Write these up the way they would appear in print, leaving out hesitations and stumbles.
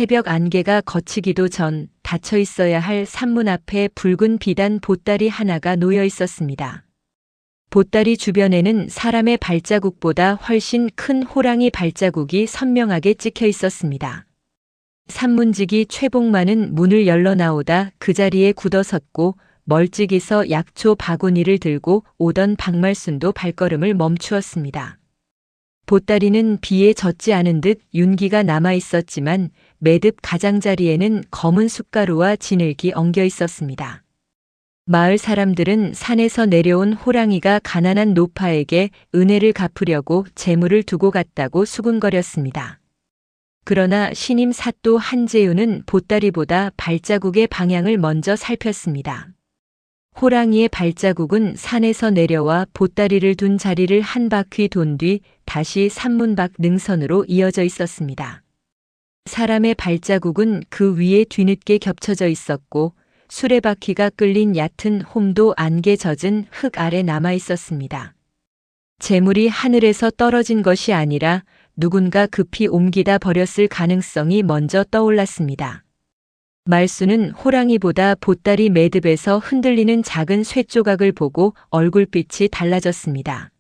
새벽 안개가 걷히기도 전 닫혀 있어야 할 산문 앞에 붉은 비단 보따리 하나가 놓여 있었습니다. 보따리 주변에는 사람의 발자국보다 훨씬 큰 호랑이 발자국이 선명하게 찍혀 있었습니다. 산문지기 최복만은 문을 열러 나오다 그 자리에 굳어섰고 멀찍이서 약초 바구니를 들고 오던 박말순도 발걸음을 멈추었습니다. 보따리는 비에 젖지 않은 듯 윤기가 남아 있었지만 매듭 가장자리에는 검은 숯가루와 진흙이 엉겨 있었습니다. 마을 사람들은 산에서 내려온 호랑이가 가난한 노파에게 은혜를 갚으려고 재물을 두고 갔다고 수군거렸습니다. 그러나 신임 사또 한재윤은 보따리보다 발자국의 방향을 먼저 살폈습니다. 호랑이의 발자국은 산에서 내려와 보따리를 둔 자리를 한 바퀴 돈 뒤 다시 산문 밖 능선으로 이어져 있었습니다. 사람의 발자국은 그 위에 뒤늦게 겹쳐져 있었고 수레바퀴가 끌린 얕은 홈도 안개 젖은 흙 아래 남아 있었습니다. 재물이 하늘에서 떨어진 것이 아니라 누군가 급히 옮기다 버렸을 가능성이 먼저 떠올랐습니다. 말수는 호랑이보다 보따리 매듭에서 흔들리는 작은 쇠조각을 보고 얼굴빛이 달라졌습니다.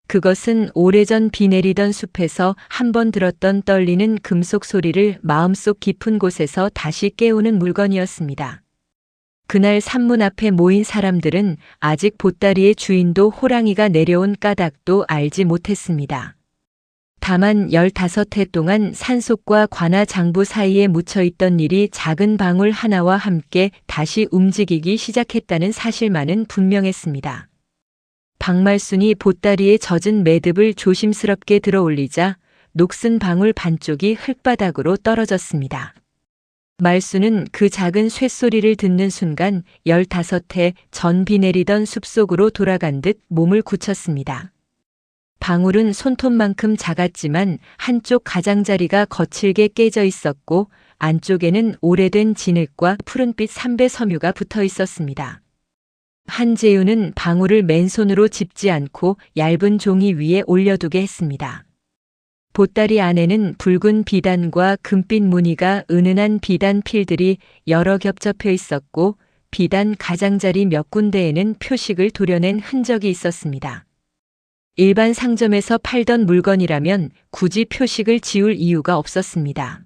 그것은 오래전 비 내리던 숲에서 한 번 들었던 떨리는 금속 소리를 마음속 깊은 곳에서 다시 깨우는 물건이었습니다. 그날 산문 앞에 모인 사람들은 아직 보따리의 주인도 호랑이가 내려온 까닭도 알지 못했습니다. 다만 15해 동안 산속과 관아 장부 사이에 묻혀있던 일이 작은 방울 하나와 함께 다시 움직이기 시작했다는 사실만은 분명했습니다. 박말순이 보따리에 젖은 매듭을 조심스럽게 들어올리자 녹슨 방울 반쪽이 흙바닥으로 떨어졌습니다. 말수는 그 작은 쇳소리를 듣는 순간 15해 전 비 내리던 숲속으로 돌아간 듯 몸을 굳혔습니다. 방울은 손톱만큼 작았지만 한쪽 가장자리가 거칠게 깨져 있었고 안쪽에는 오래된 진흙과 푸른빛 삼배 섬유가 붙어 있었습니다. 한재윤은 방울을 맨손으로 짚지 않고 얇은 종이 위에 올려두게 했습니다. 보따리 안에는 붉은 비단과 금빛 무늬가 은은한 비단 필들이 여러 겹 접혀 있었고 비단 가장자리 몇 군데에는 표식을 도려낸 흔적이 있었습니다. 일반 상점에서 팔던 물건이라면 굳이 표식을 지울 이유가 없었습니다.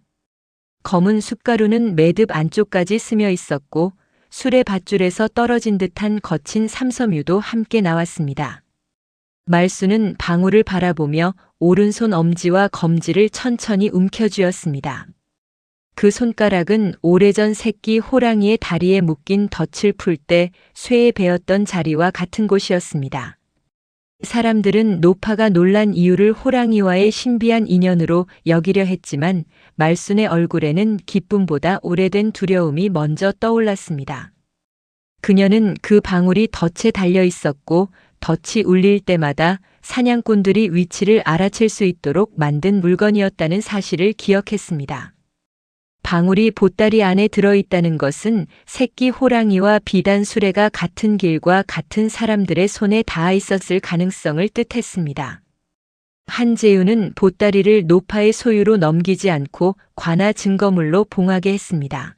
검은 숯가루는 매듭 안쪽까지 스며 있었고 수레 밧줄에서 떨어진 듯한 거친 삼섬유도 함께 나왔습니다. 말수는 방울을 바라보며 오른손 엄지와 검지를 천천히 움켜쥐었습니다. 그 손가락은 오래전 새끼 호랑이의 다리에 묶인 덫을 풀 때 쇠에 베었던 자리와 같은 곳이었습니다. 사람들은 노파가 놀란 이유를 호랑이와의 신비한 인연으로 여기려 했지만 말순의 얼굴에는 기쁨보다 오래된 두려움이 먼저 떠올랐습니다. 그녀는 그 방울이 덫에 달려 있었고 덫이 울릴 때마다 사냥꾼들이 위치를 알아챌 수 있도록 만든 물건이었다는 사실을 기억했습니다. 방울이 보따리 안에 들어있다는 것은 새끼 호랑이와 비단 수레가 같은 길과 같은 사람들의 손에 닿아 있었을 가능성을 뜻했습니다. 한재윤은 보따리를 노파의 소유로 넘기지 않고 관아 증거물로 봉하게 했습니다.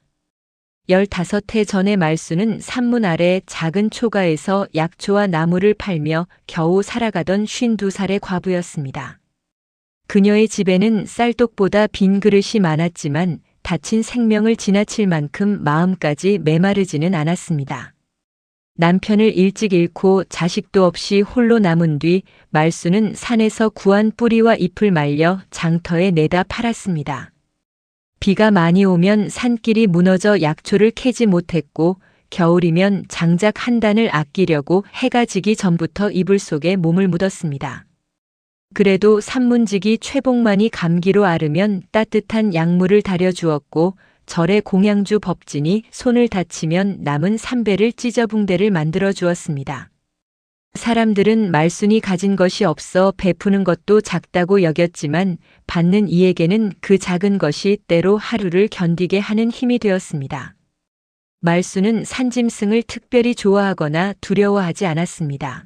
15해 전의 말수는 산문 아래 작은 초가에서 약초와 나무를 팔며 겨우 살아가던 52살의 과부였습니다. 그녀의 집에는 쌀독보다 빈 그릇이 많았지만 다친 생명을 지나칠 만큼 마음까지 메마르지는 않았습니다. 남편을 일찍 잃고 자식도 없이 홀로 남은 뒤 말수는 산에서 구한 뿌리와 잎을 말려 장터에 내다 팔았습니다. 비가 많이 오면 산길이 무너져 약초를 캐지 못했고 겨울이면 장작 한 단을 아끼려고 해가 지기 전부터 이불 속에 몸을 묻었습니다. 그래도 산문지기 최복만이 감기로 앓으면 따뜻한 약물을 다려주었고 절의 공양주 법진이 손을 다치면 남은 삼배를 찢어 붕대를 만들어 주었습니다. 사람들은 말순이 가진 것이 없어 베푸는 것도 작다고 여겼지만 받는 이에게는 그 작은 것이 때로 하루를 견디게 하는 힘이 되었습니다. 말순은 산짐승을 특별히 좋아하거나 두려워하지 않았습니다.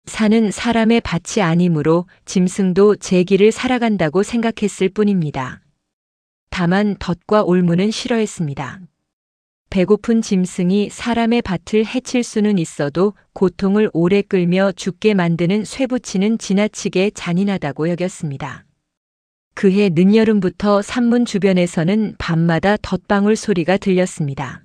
산은 사람의 밭이 아니므로 짐승도 제 길을 살아간다고 생각했을 뿐입니다. 다만 덫과 올무는 싫어했습니다. 배고픈 짐승이 사람의 밭을 해칠 수는 있어도 고통을 오래 끌며 죽게 만드는 쇠붙이는 지나치게 잔인하다고 여겼습니다. 그해 늦여름부터 산문 주변에서는 밤마다 덫방울 소리가 들렸습니다.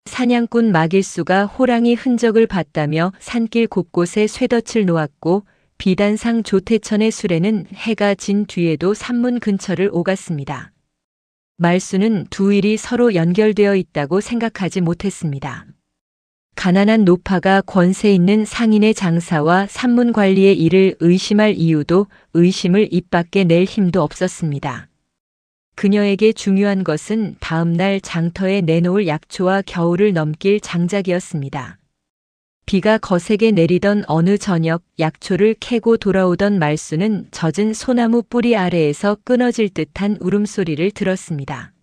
사냥꾼 마길수가 호랑이 흔적을 봤다며 산길 곳곳에 쇠덫을 놓았고 비단상 조태천의 수레는 해가 진 뒤에도 산문 근처를 오갔습니다. 말수는 두 일이 서로 연결되어 있다고 생각하지 못했습니다. 가난한 노파가 권세 있는 상인의 장사와 산문 관리의 일을 의심할 이유도 의심을 입 밖에 낼 힘도 없었습니다. 그녀에게 중요한 것은 다음날 장터에 내놓을 약초와 겨울을 넘길 장작이었습니다. 비가 거세게 내리던 어느 저녁 약초를 캐고 돌아오던 말수는 젖은 소나무 뿌리 아래에서 끊어질 듯한 울음소리를 들었습니다.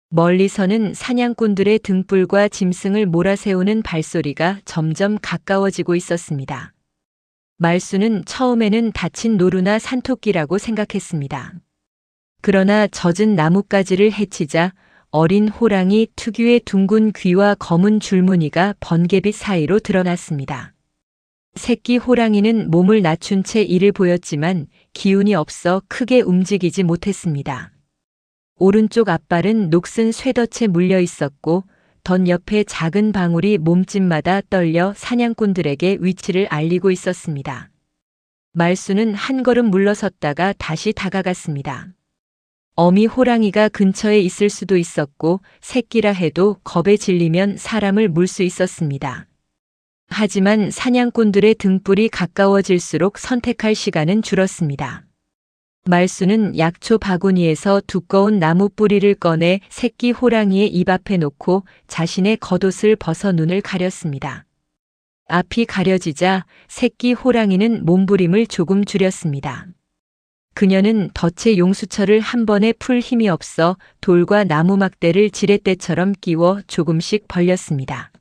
멀리서는 사냥꾼들의 등불과 짐승을 몰아세우는 발소리가 점점 가까워지고 있었습니다. 말수는 처음에는 다친 노루나 산토끼라고 생각했습니다. 그러나 젖은 나뭇가지를 헤치자 어린 호랑이 특유의 둥근 귀와 검은 줄무늬가 번개빛 사이로 드러났습니다. 새끼 호랑이는 몸을 낮춘 채 이를 보였지만 기운이 없어 크게 움직이지 못했습니다. 오른쪽 앞발은 녹슨 쇠덫에 물려 있었고 덫 옆에 작은 방울이 몸집마다 떨려 사냥꾼들에게 위치를 알리고 있었습니다. 말수는 한 걸음 물러섰다가 다시 다가갔습니다. 어미 호랑이가 근처에 있을 수도 있었고 새끼라 해도 겁에 질리면 사람을 물 수 있었습니다. 하지만 사냥꾼들의 등불이 가까워질수록 선택할 시간은 줄었습니다. 말수는 약초 바구니에서 두꺼운 나무 뿌리를 꺼내 새끼 호랑이의 입 앞에 놓고 자신의 겉옷을 벗어 눈을 가렸습니다. 앞이 가려지자 새끼 호랑이는 몸부림을 조금 줄였습니다. 그녀는 덫의 용수철을 한 번에 풀 힘이 없어 돌과 나무 막대를 지렛대처럼 끼워 조금씩 벌렸습니다.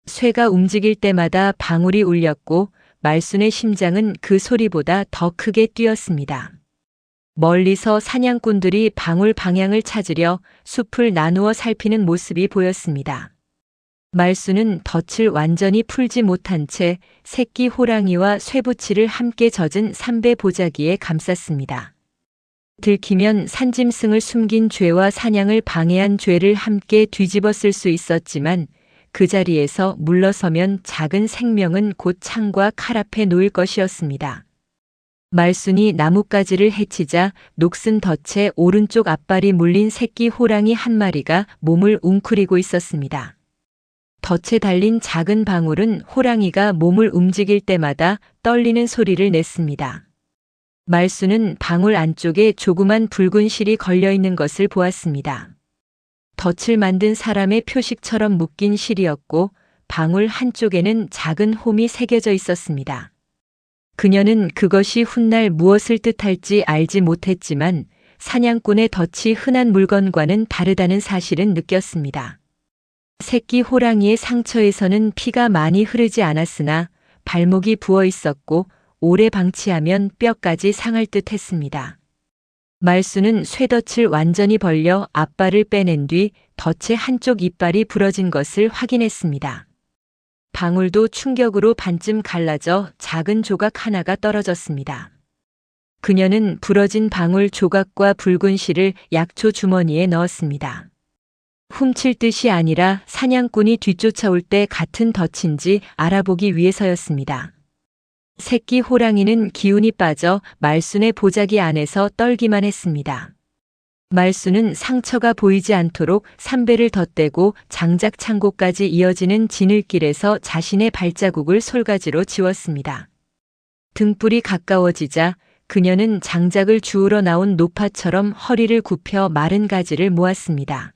쇠가 움직일 때마다 방울이 울렸고 말순의 심장은 그 소리보다 더 크게 뛰었습니다. 멀리서 사냥꾼들이 방울 방향을 찾으려 숲을 나누어 살피는 모습이 보였습니다. 말수는 덫을 완전히 풀지 못한 채 새끼 호랑이와 쇠붙이를 함께 젖은 삼배 보자기에 감쌌습니다. 들키면 산짐승을 숨긴 죄와 사냥을 방해한 죄를 함께 뒤집어 쓸 수 있었지만 그 자리에서 물러서면 작은 생명은 곧 창과 칼 앞에 놓일 것이었습니다. 말순이 나뭇가지를 헤치자 녹슨 덫에 오른쪽 앞발이 물린 새끼 호랑이 한 마리가 몸을 웅크리고 있었습니다. 덫에 달린 작은 방울은 호랑이가 몸을 움직일 때마다 떨리는 소리를 냈습니다. 말수는 방울 안쪽에 조그만 붉은 실이 걸려 있는 것을 보았습니다. 덫을 만든 사람의 표식처럼 묶인 실이었고 방울 한쪽에는 작은 홈이 새겨져 있었습니다. 그녀는 그것이 훗날 무엇을 뜻할지 알지 못했지만 사냥꾼의 덫이 흔한 물건과는 다르다는 사실은 느꼈습니다. 새끼 호랑이의 상처에서는 피가 많이 흐르지 않았으나 발목이 부어 있었고 오래 방치하면 뼈까지 상할 듯 했습니다. 말수는 쇠덫을 완전히 벌려 앞발을 빼낸 뒤 덫의 한쪽 이빨이 부러진 것을 확인했습니다. 방울도 충격으로 반쯤 갈라져 작은 조각 하나가 떨어졌습니다. 그녀는 부러진 방울 조각과 붉은 실을 약초 주머니에 넣었습니다. 훔칠 뜻이 아니라 사냥꾼이 뒤쫓아올 때 같은 덫인지 알아보기 위해서였습니다. 새끼 호랑이는 기운이 빠져 말순의 보자기 안에서 떨기만 했습니다. 말수는 상처가 보이지 않도록 삼배를 덧대고 장작 창고까지 이어지는 지늘길에서 자신의 발자국을 솔가지로 지웠습니다. 등불이 가까워지자 그녀는 장작을 주우러 나온 노파처럼 허리를 굽혀 마른 가지를 모았습니다.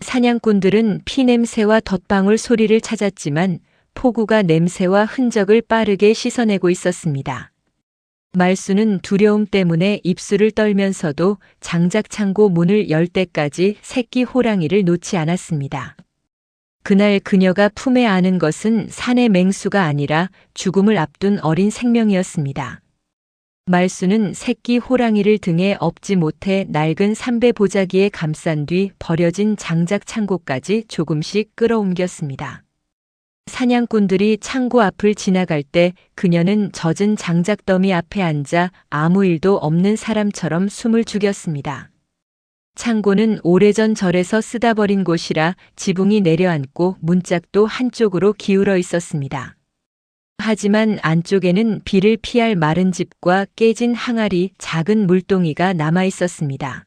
사냥꾼들은 피냄새와 덧방울 소리를 찾았지만 포구가 냄새와 흔적을 빠르게 씻어내고 있었습니다. 말수는 두려움 때문에 입술을 떨면서도 장작창고 문을 열 때까지 새끼 호랑이를 놓지 않았습니다. 그날 그녀가 품에 안은 것은 산의 맹수가 아니라 죽음을 앞둔 어린 생명이었습니다. 말수는 새끼 호랑이를 등에 업지 못해 낡은 삼배 보자기에 감싼 뒤 버려진 장작 창고까지 조금씩 끌어옮겼습니다. 사냥꾼들이 창고 앞을 지나갈 때 그녀는 젖은 장작더미 앞에 앉아 아무 일도 없는 사람처럼 숨을 죽였습니다. 창고는 오래전 절에서 쓰다 버린 곳이라 지붕이 내려앉고 문짝도 한쪽으로 기울어 있었습니다. 하지만 안쪽에는 비를 피할 마른 집과 깨진 항아리, 작은 물동이가 남아 있었습니다.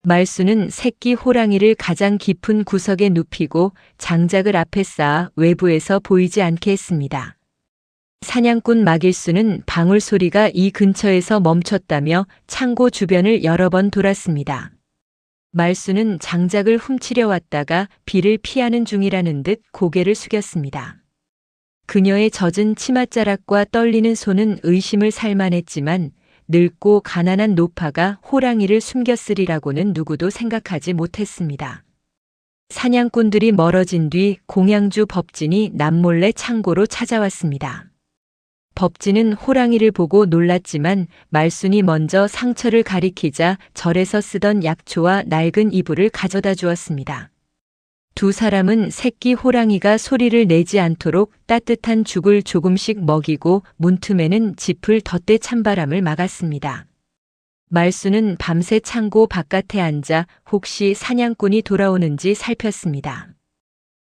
말수는 새끼 호랑이를 가장 깊은 구석에 눕히고 장작을 앞에 쌓아 외부에서 보이지 않게 했습니다. 사냥꾼 마길수는 방울 소리가 이 근처에서 멈췄다며 창고 주변을 여러 번 돌았습니다. 말수는 장작을 훔치려 왔다가 비를 피하는 중이라는 듯 고개를 숙였습니다. 그녀의 젖은 치맛자락과 떨리는 손은 의심을 살만했지만 늙고 가난한 노파가 호랑이를 숨겼으리라고는 누구도 생각하지 못했습니다. 사냥꾼들이 멀어진 뒤 공양주 법진이 남몰래 창고로 찾아왔습니다. 법진은 호랑이를 보고 놀랐지만 말순이 먼저 상처를 가리키자 절에서 쓰던 약초와 낡은 이불을 가져다 주었습니다. 두 사람은 새끼 호랑이가 소리를 내지 않도록 따뜻한 죽을 조금씩 먹이고 문틈에는 짚을 덧대 찬바람을 막았습니다. 말수는 밤새 창고 바깥에 앉아 혹시 사냥꾼이 돌아오는지 살폈습니다.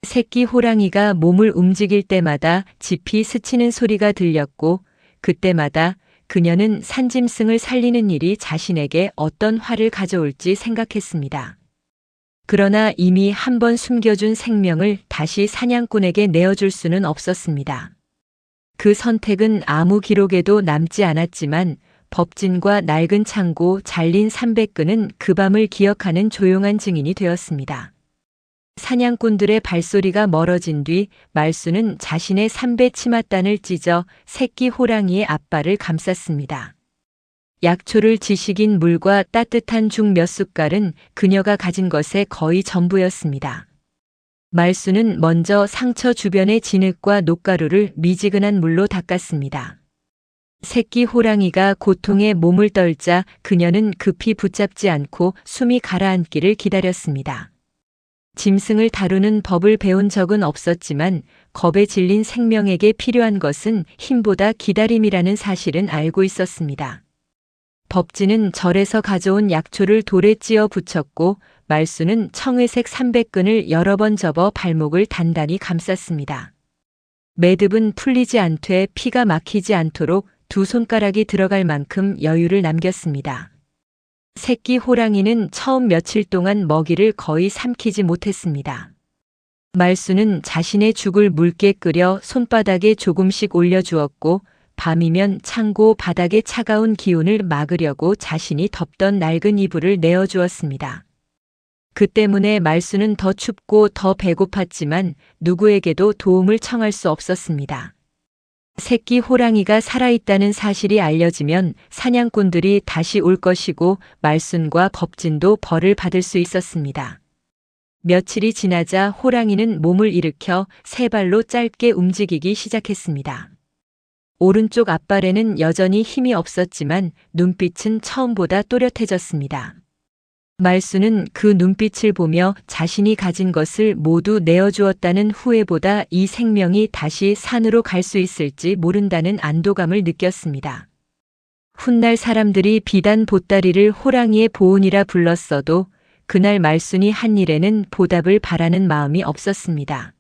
새끼 호랑이가 몸을 움직일 때마다 짚이 스치는 소리가 들렸고 그때마다 그녀는 산짐승을 살리는 일이 자신에게 어떤 화를 가져올지 생각했습니다. 그러나 이미 한 번 숨겨준 생명을 다시 사냥꾼에게 내어줄 수는 없었습니다. 그 선택은 아무 기록에도 남지 않았지만 법진과 낡은 창고, 잘린 삼백끈은 그 밤을 기억하는 조용한 증인이 되었습니다. 사냥꾼들의 발소리가 멀어진 뒤 말수는 자신의 삼배 치맛단을 찢어 새끼 호랑이의 앞발을 감쌌습니다. 약초를 지식인 물과 따뜻한 죽 몇 숟갈은 그녀가 가진 것의 거의 전부였습니다. 말수는 먼저 상처 주변의 진흙과 녹가루를 미지근한 물로 닦았습니다. 새끼 호랑이가 고통에 몸을 떨자 그녀는 급히 붙잡지 않고 숨이 가라앉기를 기다렸습니다. 짐승을 다루는 법을 배운 적은 없었지만 겁에 질린 생명에게 필요한 것은 힘보다 기다림이라는 사실은 알고 있었습니다. 법진은 절에서 가져온 약초를 돌에 찧어 붙였고 말수는 청회색 삼백끈을 여러 번 접어 발목을 단단히 감쌌습니다. 매듭은 풀리지 않되 피가 막히지 않도록 두 손가락이 들어갈 만큼 여유를 남겼습니다. 새끼 호랑이는 처음 며칠 동안 먹이를 거의 삼키지 못했습니다. 말수는 자신의 죽을 묽게 끓여 손바닥에 조금씩 올려주었고 밤이면 창고 바닥의 차가운 기운을 막으려고 자신이 덮던 낡은 이불을 내어주었습니다. 그 때문에 말수는 더 춥고 더 배고팠지만 누구에게도 도움을 청할 수 없었습니다. 새끼 호랑이가 살아있다는 사실이 알려지면 사냥꾼들이 다시 올 것이고 말순과 법진도 벌을 받을 수 있었습니다. 며칠이 지나자 호랑이는 몸을 일으켜 세 발로 짧게 움직이기 시작했습니다. 오른쪽 앞발에는 여전히 힘이 없었지만 눈빛은 처음보다 또렷해졌습니다. 말수는 그 눈빛을 보며 자신이 가진 것을 모두 내어주었다는 후회보다 이 생명이 다시 산으로 갈 수 있을지 모른다는 안도감을 느꼈습니다. 훗날 사람들이 비단 보따리를 호랑이의 보온이라 불렀어도 그날 말순이 한 일에는 보답을 바라는 마음이 없었습니다.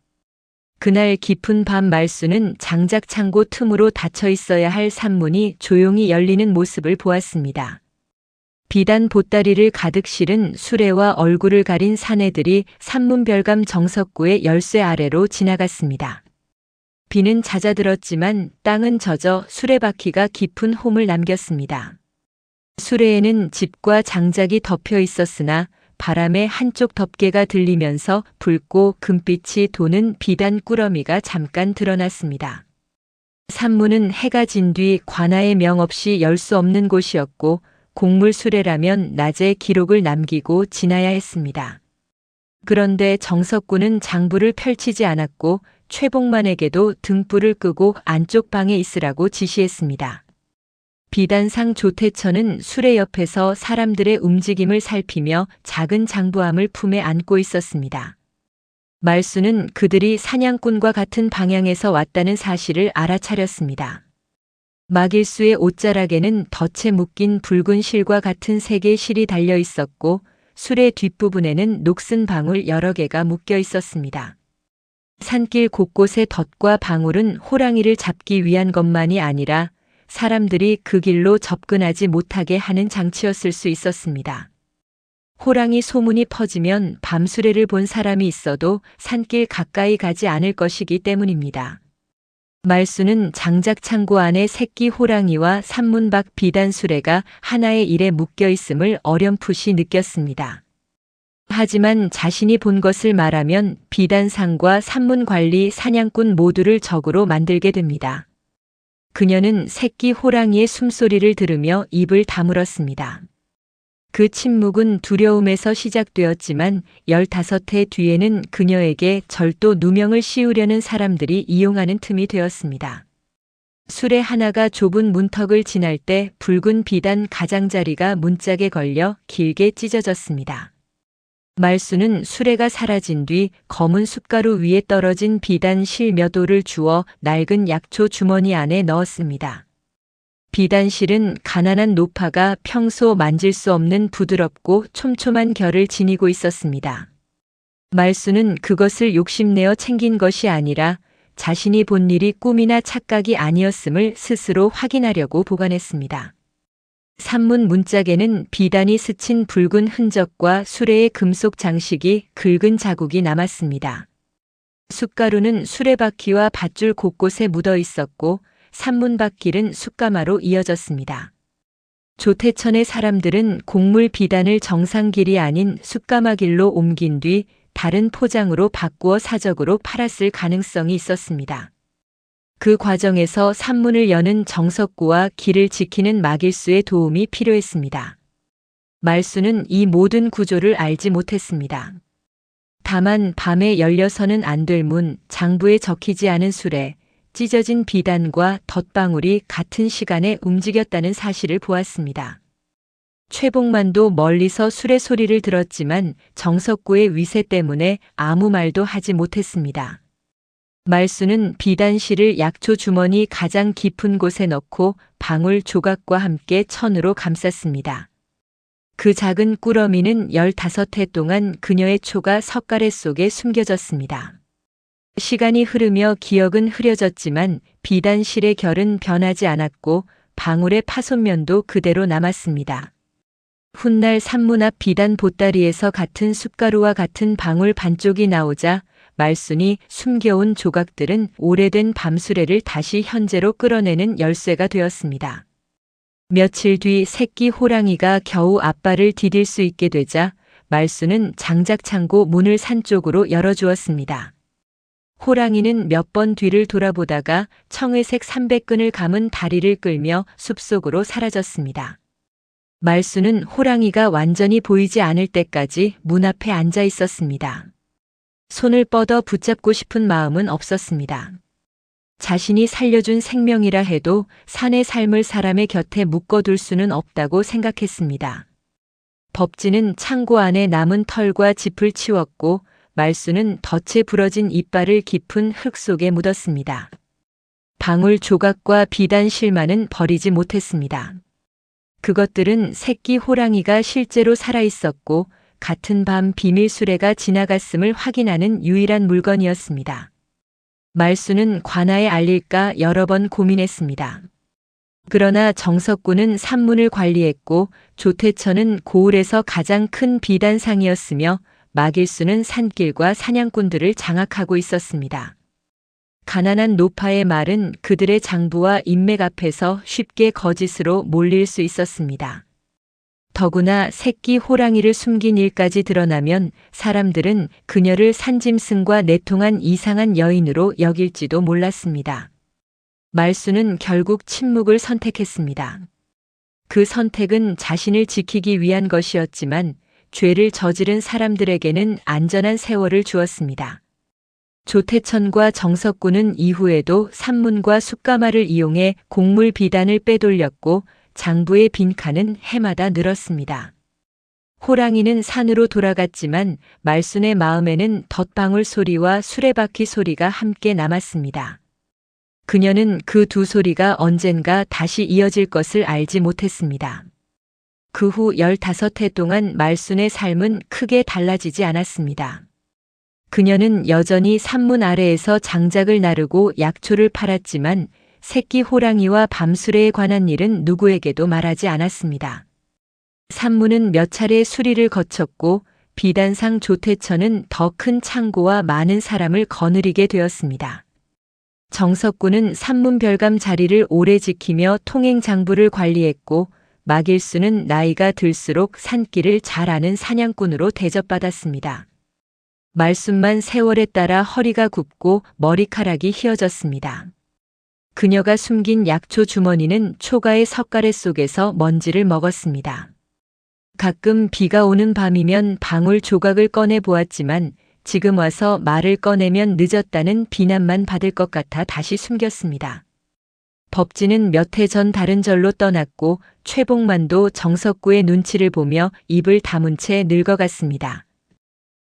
그날 깊은 밤 말수는 장작 창고 틈으로 닫혀 있어야 할 산문이 조용히 열리는 모습을 보았습니다. 비단 보따리를 가득 실은 수레와 얼굴을 가린 사내들이 산문별감 정석구의 열쇠 아래로 지나갔습니다. 비는 잦아들었지만 땅은 젖어 수레바퀴가 깊은 홈을 남겼습니다. 수레에는 집과 장작이 덮여 있었으나 바람에 한쪽 덮개가 들리면서 붉고 금빛이 도는 비단 꾸러미가 잠깐 드러났습니다. 산문은 해가 진 뒤 관아의 명 없이 열 수 없는 곳이었고 곡물 수레라면 낮에 기록을 남기고 지나야 했습니다. 그런데 정석구는 장부를 펼치지 않았고 최복만에게도 등불을 끄고 안쪽 방에 있으라고 지시했습니다. 비단상 조태천은 수레 옆에서 사람들의 움직임을 살피며 작은 장부함을 품에 안고 있었습니다. 말수는 그들이 사냥꾼과 같은 방향에서 왔다는 사실을 알아차렸습니다. 마길수의 옷자락에는 덫에 묶인 붉은 실과 같은 세 개의 실이 달려 있었고 수레 뒷부분에는 녹슨 방울 여러 개가 묶여 있었습니다. 산길 곳곳의 덫과 방울은 호랑이를 잡기 위한 것만이 아니라 사람들이 그 길로 접근하지 못하게 하는 장치였을 수 있었습니다. 호랑이 소문이 퍼지면 밤수레를 본 사람이 있어도 산길 가까이 가지 않을 것이기 때문입니다. 말수는 장작 창고 안에 새끼 호랑이와 산문 밖 비단수레가 하나의 일에 묶여 있음을 어렴풋이 느꼈습니다. 하지만 자신이 본 것을 말하면 비단상과 산문 관리 사냥꾼 모두를 적으로 만들게 됩니다. 그녀는 새끼 호랑이의 숨소리를 들으며 입을 다물었습니다. 그 침묵은 두려움에서 시작되었지만 15해 뒤에는 그녀에게 절도 누명을 씌우려는 사람들이 이용하는 틈이 되었습니다. 수레 하나가 좁은 문턱을 지날 때 붉은 비단 가장자리가 문짝에 걸려 길게 찢어졌습니다. 말수는 수레가 사라진 뒤 검은 숯가루 위에 떨어진 비단 실 몇 올을 주워 낡은 약초 주머니 안에 넣었습니다. 비단실은 가난한 노파가 평소 만질 수 없는 부드럽고 촘촘한 결을 지니고 있었습니다. 말수는 그것을 욕심내어 챙긴 것이 아니라 자신이 본 일이 꿈이나 착각이 아니었음을 스스로 확인하려고 보관했습니다. 산문 문짝에는 비단이 스친 붉은 흔적과 수레의 금속 장식이 긁은 자국이 남았습니다. 숯가루는 수레바퀴와 밧줄 곳곳에 묻어 있었고 산문밖길은 숯가마로 이어졌습니다. 조태천의 사람들은 곡물 비단을 정상길이 아닌 숯가마길로 옮긴 뒤 다른 포장으로 바꾸어 사적으로 팔았을 가능성이 있었습니다. 그 과정에서 산문을 여는 정석구와 길을 지키는 마길수의 도움이 필요했습니다. 말수는 이 모든 구조를 알지 못했습니다. 다만 밤에 열려서는 안 될 문, 장부에 적히지 않은 수레, 찢어진 비단과 덧방울이 같은 시간에 움직였다는 사실을 보았습니다. 최복만도 멀리서 수레 소리를 들었지만 정석구의 위세 때문에 아무 말도 하지 못했습니다. 말수는 비단실을 약초 주머니 가장 깊은 곳에 넣고 방울 조각과 함께 천으로 감쌌습니다. 그 작은 꾸러미는 15해 동안 그녀의 초가 석가래 속에 숨겨졌습니다. 시간이 흐르며 기억은 흐려졌지만 비단실의 결은 변하지 않았고 방울의 파손면도 그대로 남았습니다. 훗날 산문 앞 비단 보따리에서 같은 숯가루와 같은 방울 반쪽이 나오자 말순이 숨겨온 조각들은 오래된 밤수레를 다시 현재로 끌어내는 열쇠가 되었습니다. 며칠 뒤 새끼 호랑이가 겨우 앞발을 디딜 수 있게 되자 말순은 장작창고 문을 산 쪽으로 열어주었습니다. 호랑이는 몇 번 뒤를 돌아보다가 청회색 삼백끈을 감은 다리를 끌며 숲속으로 사라졌습니다. 말수는 호랑이가 완전히 보이지 않을 때까지 문 앞에 앉아 있었습니다. 손을 뻗어 붙잡고 싶은 마음은 없었습니다. 자신이 살려준 생명이라 해도 산의 삶을 사람의 곁에 묶어둘 수는 없다고 생각했습니다. 법지는 창고 안에 남은 털과 짚을 치웠고 말수는 덫에 부러진 이빨을 깊은 흙 속에 묻었습니다. 방울 조각과 비단 실만은 버리지 못했습니다. 그것들은 새끼 호랑이가 실제로 살아있었고 같은 밤 비밀 수레가 지나갔음을 확인하는 유일한 물건이었습니다. 말수는 관아에 알릴까 여러 번 고민했습니다. 그러나 정석구는 산문을 관리했고 조태천은 고을에서 가장 큰 비단상이었으며 마길수는 산길과 사냥꾼들을 장악하고 있었습니다. 가난한 노파의 말은 그들의 장부와 인맥 앞에서 쉽게 거짓으로 몰릴 수 있었습니다. 더구나 새끼 호랑이를 숨긴 일까지 드러나면 사람들은 그녀를 산짐승과 내통한 이상한 여인으로 여길지도 몰랐습니다. 말수는 결국 침묵을 선택했습니다. 그 선택은 자신을 지키기 위한 것이었지만 죄를 저지른 사람들에게는 안전한 세월을 주었습니다. 조태천과 정석구는 이후에도 산문과 숯가마를 이용해 곡물 비단을 빼돌렸고 장부의 빈칸은 해마다 늘었습니다. 호랑이는 산으로 돌아갔지만 말순의 마음에는 덧방울 소리와 수레바퀴 소리가 함께 남았습니다. 그녀는 그 두 소리가 언젠가 다시 이어질 것을 알지 못했습니다. 그 후 15해 동안 말순의 삶은 크게 달라지지 않았습니다. 그녀는 여전히 산문 아래에서 장작을 나르고 약초를 팔았지만 새끼 호랑이와 밤수레에 관한 일은 누구에게도 말하지 않았습니다. 산문은 몇 차례 수리를 거쳤고 비단상 조태천은 더 큰 창고와 많은 사람을 거느리게 되었습니다. 정석군은 산문 별감 자리를 오래 지키며 통행장부를 관리했고 마길수는 나이가 들수록 산길을 잘 아는 사냥꾼으로 대접받았습니다. 말순만 세월에 따라 허리가 굽고 머리카락이 휘어졌습니다. 그녀가 숨긴 약초 주머니는 초가의 석가래 속에서 먼지를 먹었습니다. 가끔 비가 오는 밤이면 방울 조각을 꺼내 보았지만 지금 와서 말을 꺼내면 늦었다는 비난만 받을 것 같아 다시 숨겼습니다. 법진은 몇 해 전 다른 절로 떠났고 최복만도 정석구의 눈치를 보며 입을 다문 채 늙어갔습니다.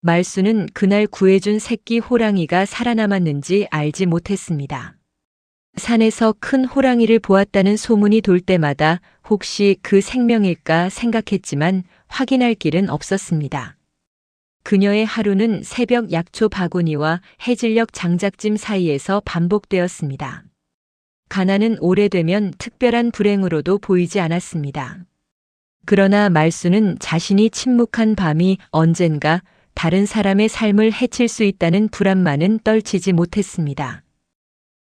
말순은 그날 구해준 새끼 호랑이가 살아남았는지 알지 못했습니다. 산에서 큰 호랑이를 보았다는 소문이 돌 때마다 혹시 그 생명일까 생각했지만 확인할 길은 없었습니다. 그녀의 하루는 새벽 약초 바구니와 해질녘 장작짐 사이에서 반복되었습니다. 가난은 오래되면 특별한 불행으로도 보이지 않았습니다. 그러나 말순은 자신이 침묵한 밤이 언젠가 다른 사람의 삶을 해칠 수 있다는 불안만은 떨치지 못했습니다.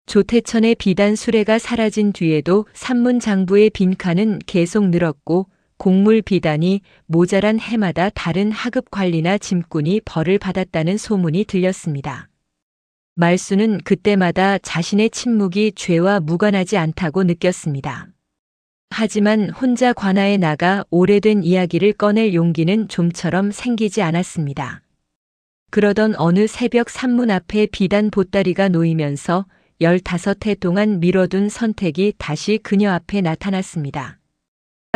조태천의 비단 수레가 사라진 뒤에도 산문장부의 빈칸은 계속 늘었고 곡물 비단이 모자란 해마다 다른 하급 관리나 짐꾼이 벌을 받았다는 소문이 들렸습니다. 말순은 그때마다 자신의 침묵이 죄와 무관하지 않다고 느꼈습니다. 하지만 혼자 관아에 나가 오래된 이야기를 꺼낼 용기는 좀처럼 생기지 않았습니다. 그러던 어느 새벽 산문 앞에 비단 보따리가 놓이면서 15해 동안 미뤄둔 선택이 다시 그녀 앞에 나타났습니다.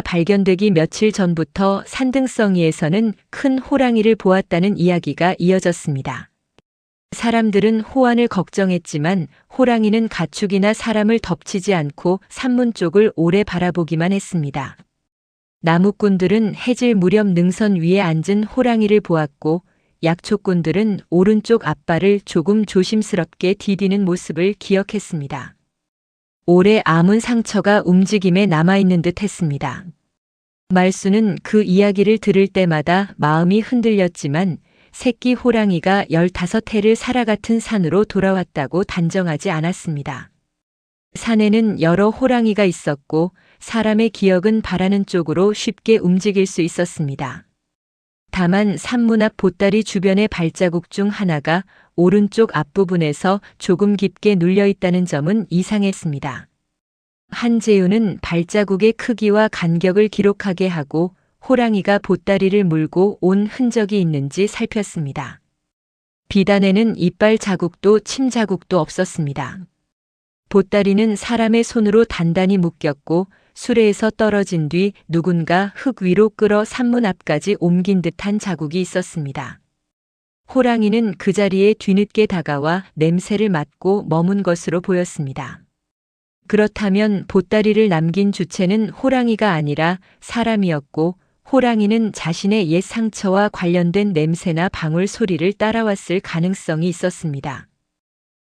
발견되기 며칠 전부터 산등성이에서는 큰 호랑이를 보았다는 이야기가 이어졌습니다. 사람들은 호환을 걱정했지만 호랑이는 가축이나 사람을 덮치지 않고 산문 쪽을 오래 바라보기만 했습니다. 나무꾼들은 해질 무렵 능선 위에 앉은 호랑이를 보았고 약초꾼들은 오른쪽 앞발을 조금 조심스럽게 디디는 모습을 기억했습니다. 오래 아문 상처가 움직임에 남아있는 듯 했습니다. 말순은 그 이야기를 들을 때마다 마음이 흔들렸지만 새끼 호랑이가 15해를 살아같은 산으로 돌아왔다고 단정하지 않았습니다. 산에는 여러 호랑이가 있었고 사람의 기억은 바라는 쪽으로 쉽게 움직일 수 있었습니다. 다만 산문 앞 보따리 주변의 발자국 중 하나가 오른쪽 앞부분에서 조금 깊게 눌려 있다는 점은 이상했습니다. 한재우는 발자국의 크기와 간격을 기록하게 하고 호랑이가 보따리를 물고 온 흔적이 있는지 살폈습니다. 비단에는 이빨 자국도 침 자국도 없었습니다. 보따리는 사람의 손으로 단단히 묶였고 수레에서 떨어진 뒤 누군가 흙 위로 끌어 산문 앞까지 옮긴 듯한 자국이 있었습니다. 호랑이는 그 자리에 뒤늦게 다가와 냄새를 맡고 머문 것으로 보였습니다. 그렇다면 보따리를 남긴 주체는 호랑이가 아니라 사람이었고 호랑이는 자신의 옛 상처와 관련된 냄새나 방울 소리를 따라왔을 가능성이 있었습니다.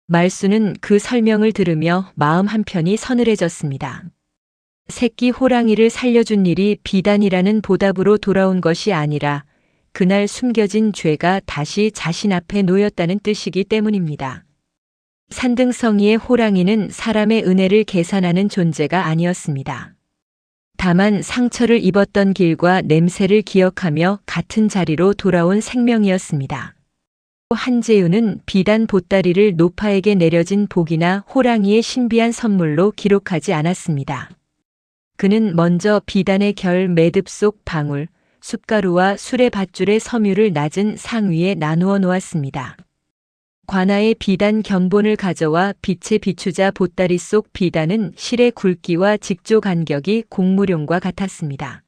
말순은 그 설명을 들으며 마음 한편이 서늘해졌습니다. 새끼 호랑이를 살려준 일이 비단이라는 보답으로 돌아온 것이 아니라 그날 숨겨진 죄가 다시 자신 앞에 놓였다는 뜻이기 때문입니다. 산등성이의 호랑이는 사람의 은혜를 계산하는 존재가 아니었습니다. 다만 상처를 입었던 길과 냄새를 기억하며 같은 자리로 돌아온 생명이었습니다. 한재우는 비단 보따리를 노파에게 내려진 복이나 호랑이의 신비한 선물로 기록하지 않았습니다. 그는 먼저 비단의 결 매듭 속 방울, 숯가루와 수레 밧줄의 섬유를 낮은 상 위에 나누어 놓았습니다. 관아의 비단 견본을 가져와 빛에 비추자 보따리 속 비단은 실의 굵기와 직조 간격이 곡물용과 같았습니다.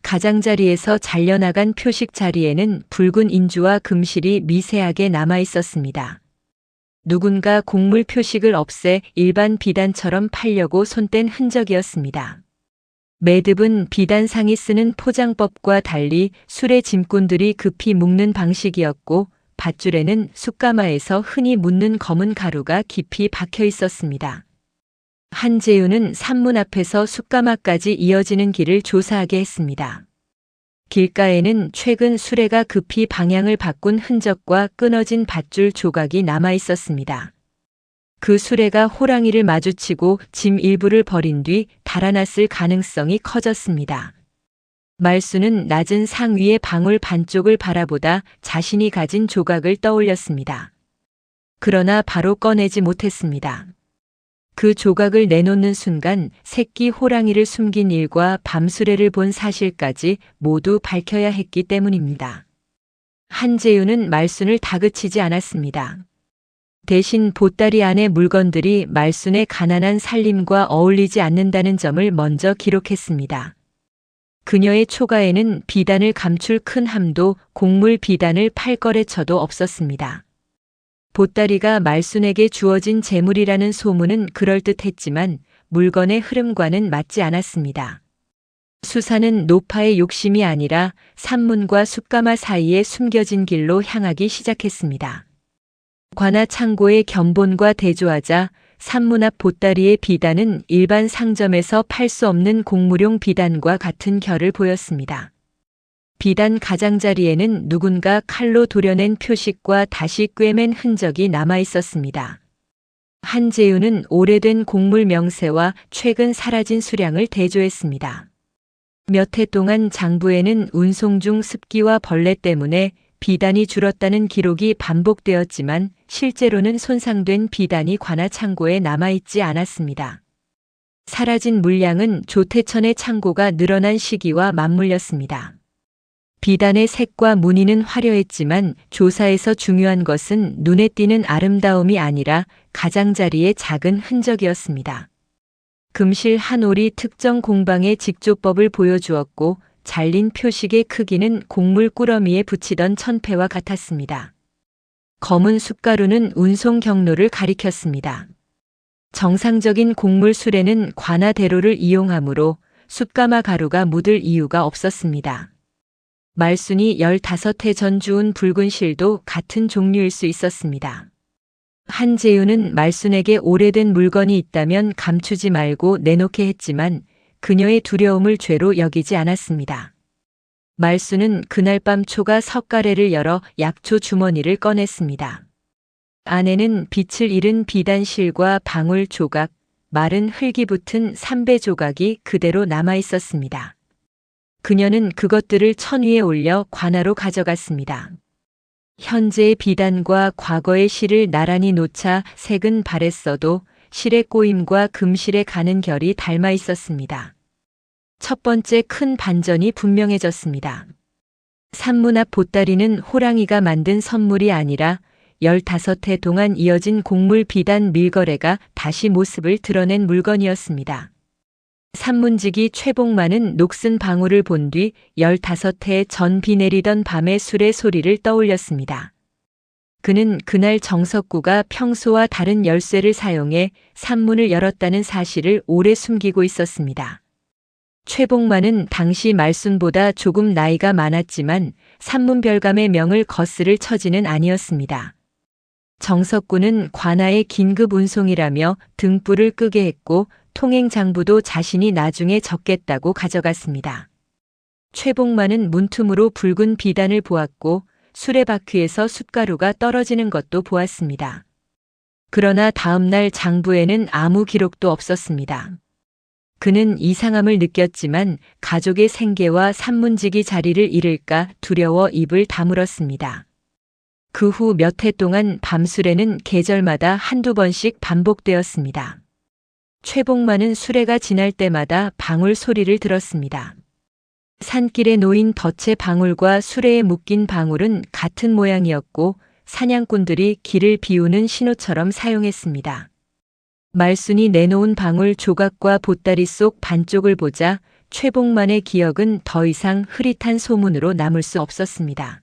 가장자리에서 잘려나간 표식 자리에는 붉은 인주와 금실이 미세하게 남아 있었습니다. 누군가 곡물 표식을 없애 일반 비단처럼 팔려고 손댄 흔적이었습니다. 매듭은 비단상이 쓰는 포장법과 달리 술의 짐꾼들이 급히 묶는 방식이었고 밧줄에는 숯가마에서 흔히 묻는 검은 가루가 깊이 박혀 있었습니다. 한재윤은 산문 앞에서 숯가마까지 이어지는 길을 조사하게 했습니다. 길가에는 최근 수레가 급히 방향을 바꾼 흔적과 끊어진 밧줄 조각이 남아 있었습니다. 그 수레가 호랑이를 마주치고 짐 일부를 버린 뒤 달아났을 가능성이 커졌습니다. 말수는 낮은 상 위의 방울 반쪽을 바라보다 자신이 가진 조각을 떠올렸습니다. 그러나 바로 꺼내지 못했습니다. 그 조각을 내놓는 순간 새끼 호랑이를 숨긴 일과 밤수레를 본 사실까지 모두 밝혀야 했기 때문입니다. 한재윤은 말순을 다그치지 않았습니다. 대신 보따리 안의 물건들이 말순의 가난한 살림과 어울리지 않는다는 점을 먼저 기록했습니다. 그녀의 초가에는 비단을 감출 큰 함도 곡물 비단을 팔 거래처도 없었습니다. 보따리가 말순에게 주어진 재물이라는 소문은 그럴듯했지만 물건의 흐름과는 맞지 않았습니다. 수사는 노파의 욕심이 아니라 산문과 숯가마 사이에 숨겨진 길로 향하기 시작했습니다. 관아 창고의 견본과 대조하자 산문 앞 보따리의 비단은 일반 상점에서 팔 수 없는 곡물용 비단과 같은 결을 보였습니다. 비단 가장자리에는 누군가 칼로 도려낸 표식과 다시 꿰맨 흔적이 남아 있었습니다. 한재윤은 오래된 곡물 명세와 최근 사라진 수량을 대조했습니다. 몇 해 동안 장부에는 운송 중 습기와 벌레 때문에 비단이 줄었다는 기록이 반복되었지만 실제로는 손상된 비단이 관아 창고에 남아있지 않았습니다. 사라진 물량은 조태천의 창고가 늘어난 시기와 맞물렸습니다. 비단의 색과 무늬는 화려했지만 조사에서 중요한 것은 눈에 띄는 아름다움이 아니라 가장자리의 작은 흔적이었습니다. 금실 한 올이 특정 공방의 직조법을 보여주었고 잘린 표식의 크기는 곡물 꾸러미에 붙이던 천패와 같았습니다. 검은 숯가루는 운송 경로를 가리켰습니다. 정상적인 곡물 수레는 관아대로를 이용하므로 숯가마 가루가 묻을 이유가 없었습니다. 말순이 15해 전 주운 붉은 실도 같은 종류일 수 있었습니다. 한재윤은 말순에게 오래된 물건이 있다면 감추지 말고 내놓게 했지만 그녀의 두려움을 죄로 여기지 않았습니다. 말순은 그날 밤 초가 석가래를 열어 약초 주머니를 꺼냈습니다. 안에는 빛을 잃은 비단실과 방울 조각, 마른 흙이 붙은 삼배 조각이 그대로 남아 있었습니다. 그녀는 그것들을 천 위에 올려 관아로 가져갔습니다. 현재의 비단과 과거의 실을 나란히 놓자 색은 바랬어도 실의 꼬임과 금실에 가는 결이 닮아 있었습니다. 첫 번째 큰 반전이 분명해졌습니다. 산문 앞 보따리는 호랑이가 만든 선물이 아니라 15해 동안 이어진 곡물 비단 밀거래가 다시 모습을 드러낸 물건이었습니다. 산문직이 최복만은 녹슨 방울을 본 뒤 15해 전 비 내리던 밤의 술의 소리를 떠올렸습니다. 그는 그날 정석구가 평소와 다른 열쇠를 사용해 산문을 열었다는 사실을 오래 숨기고 있었습니다. 최복만은 당시 말순보다 조금 나이가 많았지만 산문별감의 명을 거스를 처지는 아니었습니다. 정석구는 관아의 긴급 운송이라며 등불을 끄게 했고 통행장부도 자신이 나중에 적겠다고 가져갔습니다. 최복만은 문틈으로 붉은 비단을 보았고 수레바퀴에서 숯가루가 떨어지는 것도 보았습니다. 그러나 다음 날 장부에는 아무 기록도 없었습니다. 그는 이상함을 느꼈지만 가족의 생계와 산문직이 자리를 잃을까 두려워 입을 다물었습니다. 그 후 몇 해 동안 밤수레는 계절마다 한두 번씩 반복되었습니다. 최복만은 수레가 지날 때마다 방울 소리를 들었습니다. 산길에 놓인 덫의 방울과 수레에 묶인 방울은 같은 모양이었고 사냥꾼들이 길을 비우는 신호처럼 사용했습니다. 말순이 내놓은 방울 조각과 보따리 속 반쪽을 보자 최복만의 기억은 더 이상 흐릿한 소문으로 남을 수 없었습니다.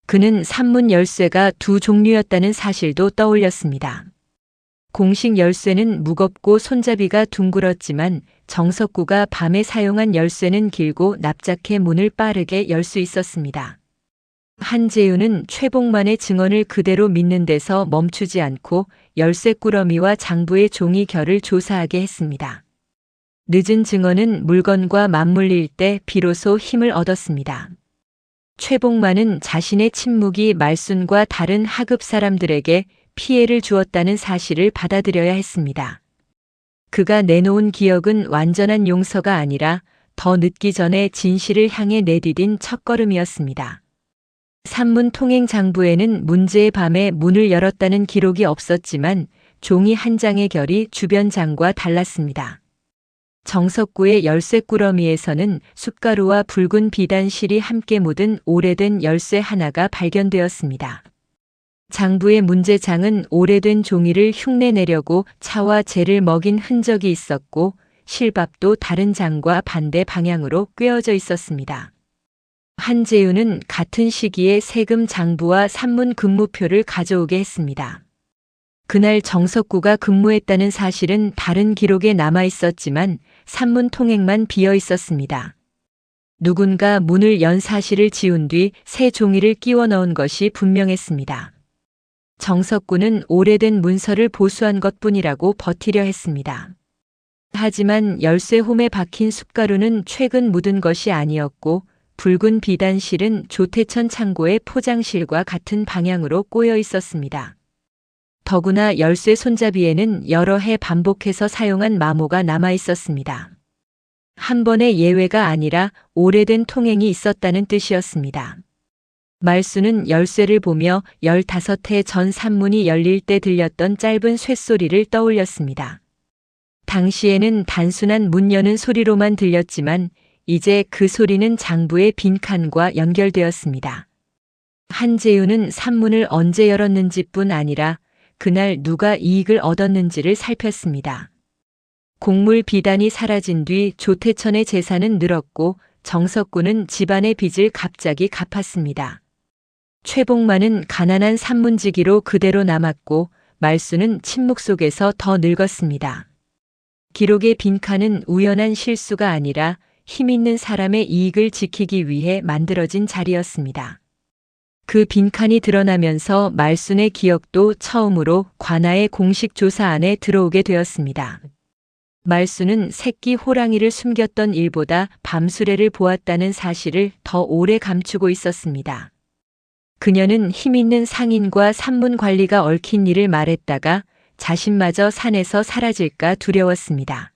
그는 산문 열쇠가 두 종류였다는 사실도 떠올렸습니다. 공식 열쇠는 무겁고 손잡이가 둥글었지만 정석구가 밤에 사용한 열쇠는 길고 납작해 문을 빠르게 열 수 있었습니다. 한재윤은 최복만의 증언을 그대로 믿는 데서 멈추지 않고 열쇠 꾸러미와 장부의 종이 결을 조사하게 했습니다. 늦은 증언은 물건과 맞물릴 때 비로소 힘을 얻었습니다. 최복만은 자신의 침묵이 말순과 다른 하급 사람들에게 피해를 주었다는 사실을 받아들여야 했습니다. 그가 내놓은 기억은 완전한 용서가 아니라 더 늦기 전에 진실을 향해 내디딘 첫걸음이었습니다. 산문 통행 장부에는 문제의 밤에 문을 열었다는 기록이 없었지만 종이 한 장의 결이 주변 장과 달랐습니다. 정석구의 열쇠 꾸러미에서는 숯가루와 붉은 비단실이 함께 묻은 오래된 열쇠 하나가 발견되었습니다. 장부의 문제장은 오래된 종이를 흉내내려고 차와 재를 먹인 흔적이 있었고 실밥도 다른 장과 반대 방향으로 꿰어져 있었습니다. 한재윤은 같은 시기에 세금 장부와 산문 근무표를 가져오게 했습니다. 그날 정석구가 근무했다는 사실은 다른 기록에 남아 있었지만 산문 통행만 비어 있었습니다. 누군가 문을 연 사실을 지운 뒤 새 종이를 끼워 넣은 것이 분명했습니다. 정석구는 오래된 문서를 보수한 것뿐이라고 버티려 했습니다. 하지만 열쇠 홈에 박힌 숯가루는 최근 묻은 것이 아니었고 붉은 비단실은 조태천 창고의 포장실과 같은 방향으로 꼬여 있었습니다. 더구나 열쇠 손잡이에는 여러 해 반복해서 사용한 마모가 남아 있었습니다. 한 번의 예외가 아니라 오래된 통행이 있었다는 뜻이었습니다. 말순은 열쇠를 보며 15해 전 산문이 열릴 때 들렸던 짧은 쇳소리를 떠올렸습니다. 당시에는 단순한 문 여는 소리로만 들렸지만 이제 그 소리는 장부의 빈칸과 연결되었습니다. 한재윤은 산문을 언제 열었는지뿐 아니라 그날 누가 이익을 얻었는지를 살폈습니다. 곡물 비단이 사라진 뒤 조태천의 재산은 늘었고 정석구는 집안의 빚을 갑자기 갚았습니다. 최복만은 가난한 산문지기로 그대로 남았고 말순은 침묵 속에서 더 늙었습니다. 기록의 빈칸은 우연한 실수가 아니라 힘 있는 사람의 이익을 지키기 위해 만들어진 자리였습니다. 그 빈칸이 드러나면서 말순의 기억도 처음으로 관아의 공식 조사 안에 들어오게 되었습니다. 말순은 새끼 호랑이를 숨겼던 일보다 밤수레를 보았다는 사실을 더 오래 감추고 있었습니다. 그녀는 힘있는 상인과 산문 관리가 얽힌 일을 말했다가 자신마저 산에서 사라질까 두려웠습니다.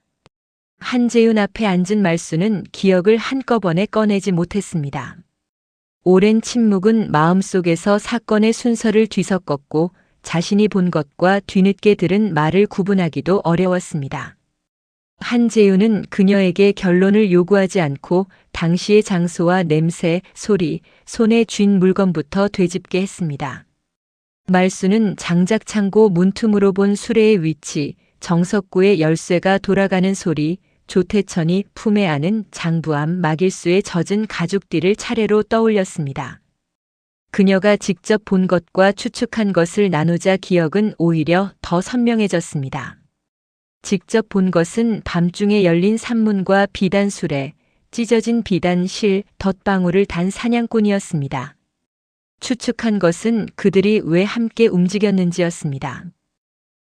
한재윤 앞에 앉은 말순은 기억을 한꺼번에 꺼내지 못했습니다. 오랜 침묵은 마음속에서 사건의 순서를 뒤섞었고 자신이 본 것과 뒤늦게 들은 말을 구분하기도 어려웠습니다. 한재윤은 그녀에게 결론을 요구하지 않고 당시의 장소와 냄새, 소리, 손에 쥔 물건부터 되짚게 했습니다. 말순은 장작창고 문틈으로 본 수레의 위치, 정석구의 열쇠가 돌아가는 소리, 조태천이 품에 안은 장부암 마길수에 젖은 가죽띠를 차례로 떠올렸습니다. 그녀가 직접 본 것과 추측한 것을 나누자 기억은 오히려 더 선명해졌습니다. 직접 본 것은 밤중에 열린 산문과 비단수레, 찢어진 비단실, 덧방울을 단 사냥꾼이었습니다. 추측한 것은 그들이 왜 함께 움직였는지였습니다.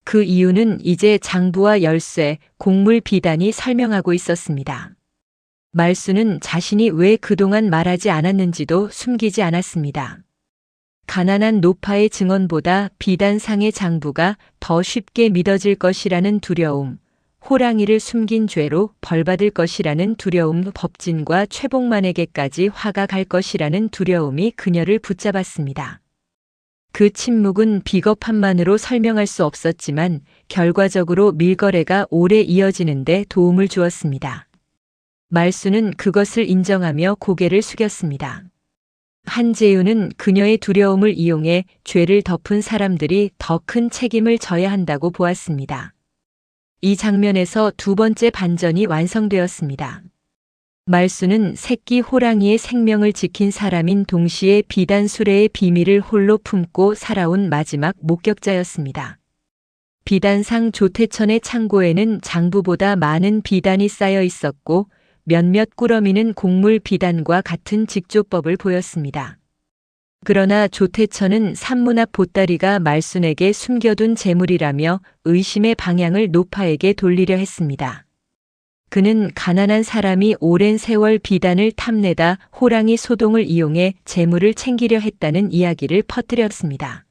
그 이유는 이제 장부와 열쇠, 곡물 비단이 설명하고 있었습니다. 말순은 자신이 왜 그동안 말하지 않았는지도 숨기지 않았습니다. 가난한 노파의 증언보다 비단상의 장부가 더 쉽게 믿어질 것이라는 두려움, 호랑이를 숨긴 죄로 벌받을 것이라는 두려움, 법진과 최복만에게까지 화가 갈 것이라는 두려움이 그녀를 붙잡았습니다. 그 침묵은 비겁함만으로 설명할 수 없었지만 결과적으로 밀거래가 오래 이어지는 데 도움을 주었습니다. 말순은 그것을 인정하며 고개를 숙였습니다. 한재윤은 그녀의 두려움을 이용해 죄를 덮은 사람들이 더 큰 책임을 져야 한다고 보았습니다. 이 장면에서 두 번째 반전이 완성되었습니다. 말수는 새끼 호랑이의 생명을 지킨 사람인 동시에 비단 수레의 비밀을 홀로 품고 살아온 마지막 목격자였습니다. 비단상 조태천의 창고에는 장부보다 많은 비단이 쌓여 있었고 몇몇 꾸러미는 곡물 비단과 같은 직조법을 보였습니다. 그러나 조태천은 산문 앞 보따리가 말순에게 숨겨둔 재물이라며 의심의 방향을 노파에게 돌리려 했습니다. 그는 가난한 사람이 오랜 세월 비단을 탐내다 호랑이 소동을 이용해 재물을 챙기려 했다는 이야기를 퍼뜨렸습니다.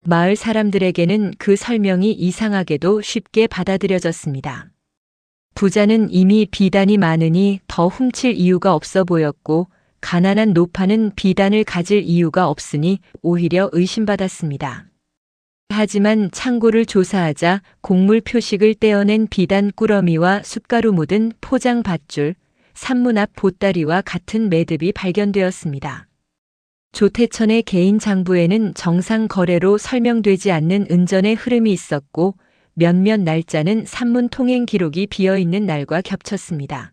마을 사람들에게는 그 설명이 이상하게도 쉽게 받아들여졌습니다. 부자는 이미 비단이 많으니 더 훔칠 이유가 없어 보였고 가난한 노파는 비단을 가질 이유가 없으니 오히려 의심받았습니다. 하지만 창고를 조사하자 곡물 표식을 떼어낸 비단 꾸러미와 숯가루 묻은 포장 밧줄, 산문 앞 보따리와 같은 매듭이 발견되었습니다. 조태천의 개인 장부에는 정상 거래로 설명되지 않는 은전의 흐름이 있었고 몇몇 날짜는 산문 통행 기록이 비어있는 날과 겹쳤습니다.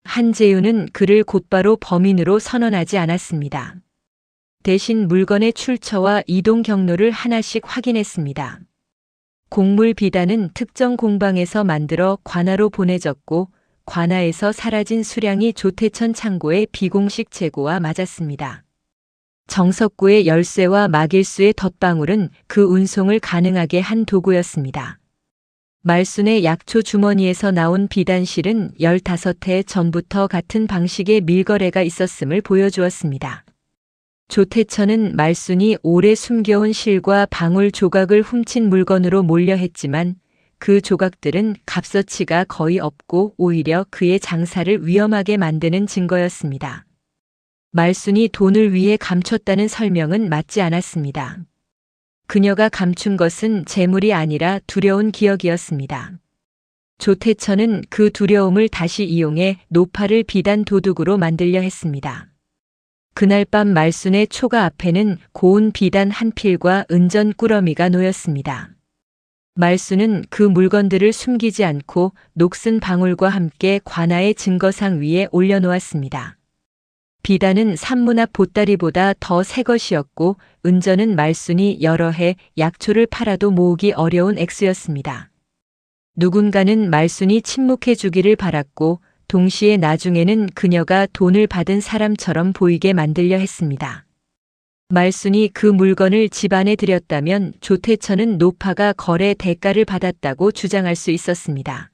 한재윤은 그를 곧바로 범인으로 선언하지 않았습니다. 대신 물건의 출처와 이동 경로를 하나씩 확인했습니다. 곡물 비단은 특정 공방에서 만들어 관아로 보내졌고 관아에서 사라진 수량이 조태천 창고의 비공식 재고와 맞았습니다. 정석구의 열쇠와 마길수의 덧방울은 그 운송을 가능하게 한 도구였습니다. 말순의 약초 주머니에서 나온 비단실은 15해 전부터 같은 방식의 밀거래가 있었음을 보여주었습니다. 조태천은 말순이 오래 숨겨온 실과 방울 조각을 훔친 물건으로 몰려 했지만 그 조각들은 값어치가 거의 없고 오히려 그의 장사를 위험하게 만드는 증거였습니다. 말순이 돈을 위해 감췄다는 설명은 맞지 않았습니다. 그녀가 감춘 것은 재물이 아니라 두려운 기억이었습니다. 조태천은 그 두려움을 다시 이용해 노파를 비단 도둑으로 만들려 했습니다. 그날 밤 말순의 초가 앞에는 고운 비단 한 필과 은전 꾸러미가 놓였습니다. 말순은 그 물건들을 숨기지 않고 녹슨 방울과 함께 관아의 증거상 위에 올려놓았습니다. 비단은 산문 앞 보따리보다 더 새 것이었고 은전은 말순이 여러 해 약초를 팔아도 모으기 어려운 액수였습니다. 누군가는 말순이 침묵해 주기를 바랐고 동시에 나중에는 그녀가 돈을 받은 사람처럼 보이게 만들려 했습니다. 말순이 그 물건을 집안에 들였다면 조태천은 노파가 거래 대가를 받았다고 주장할 수 있었습니다.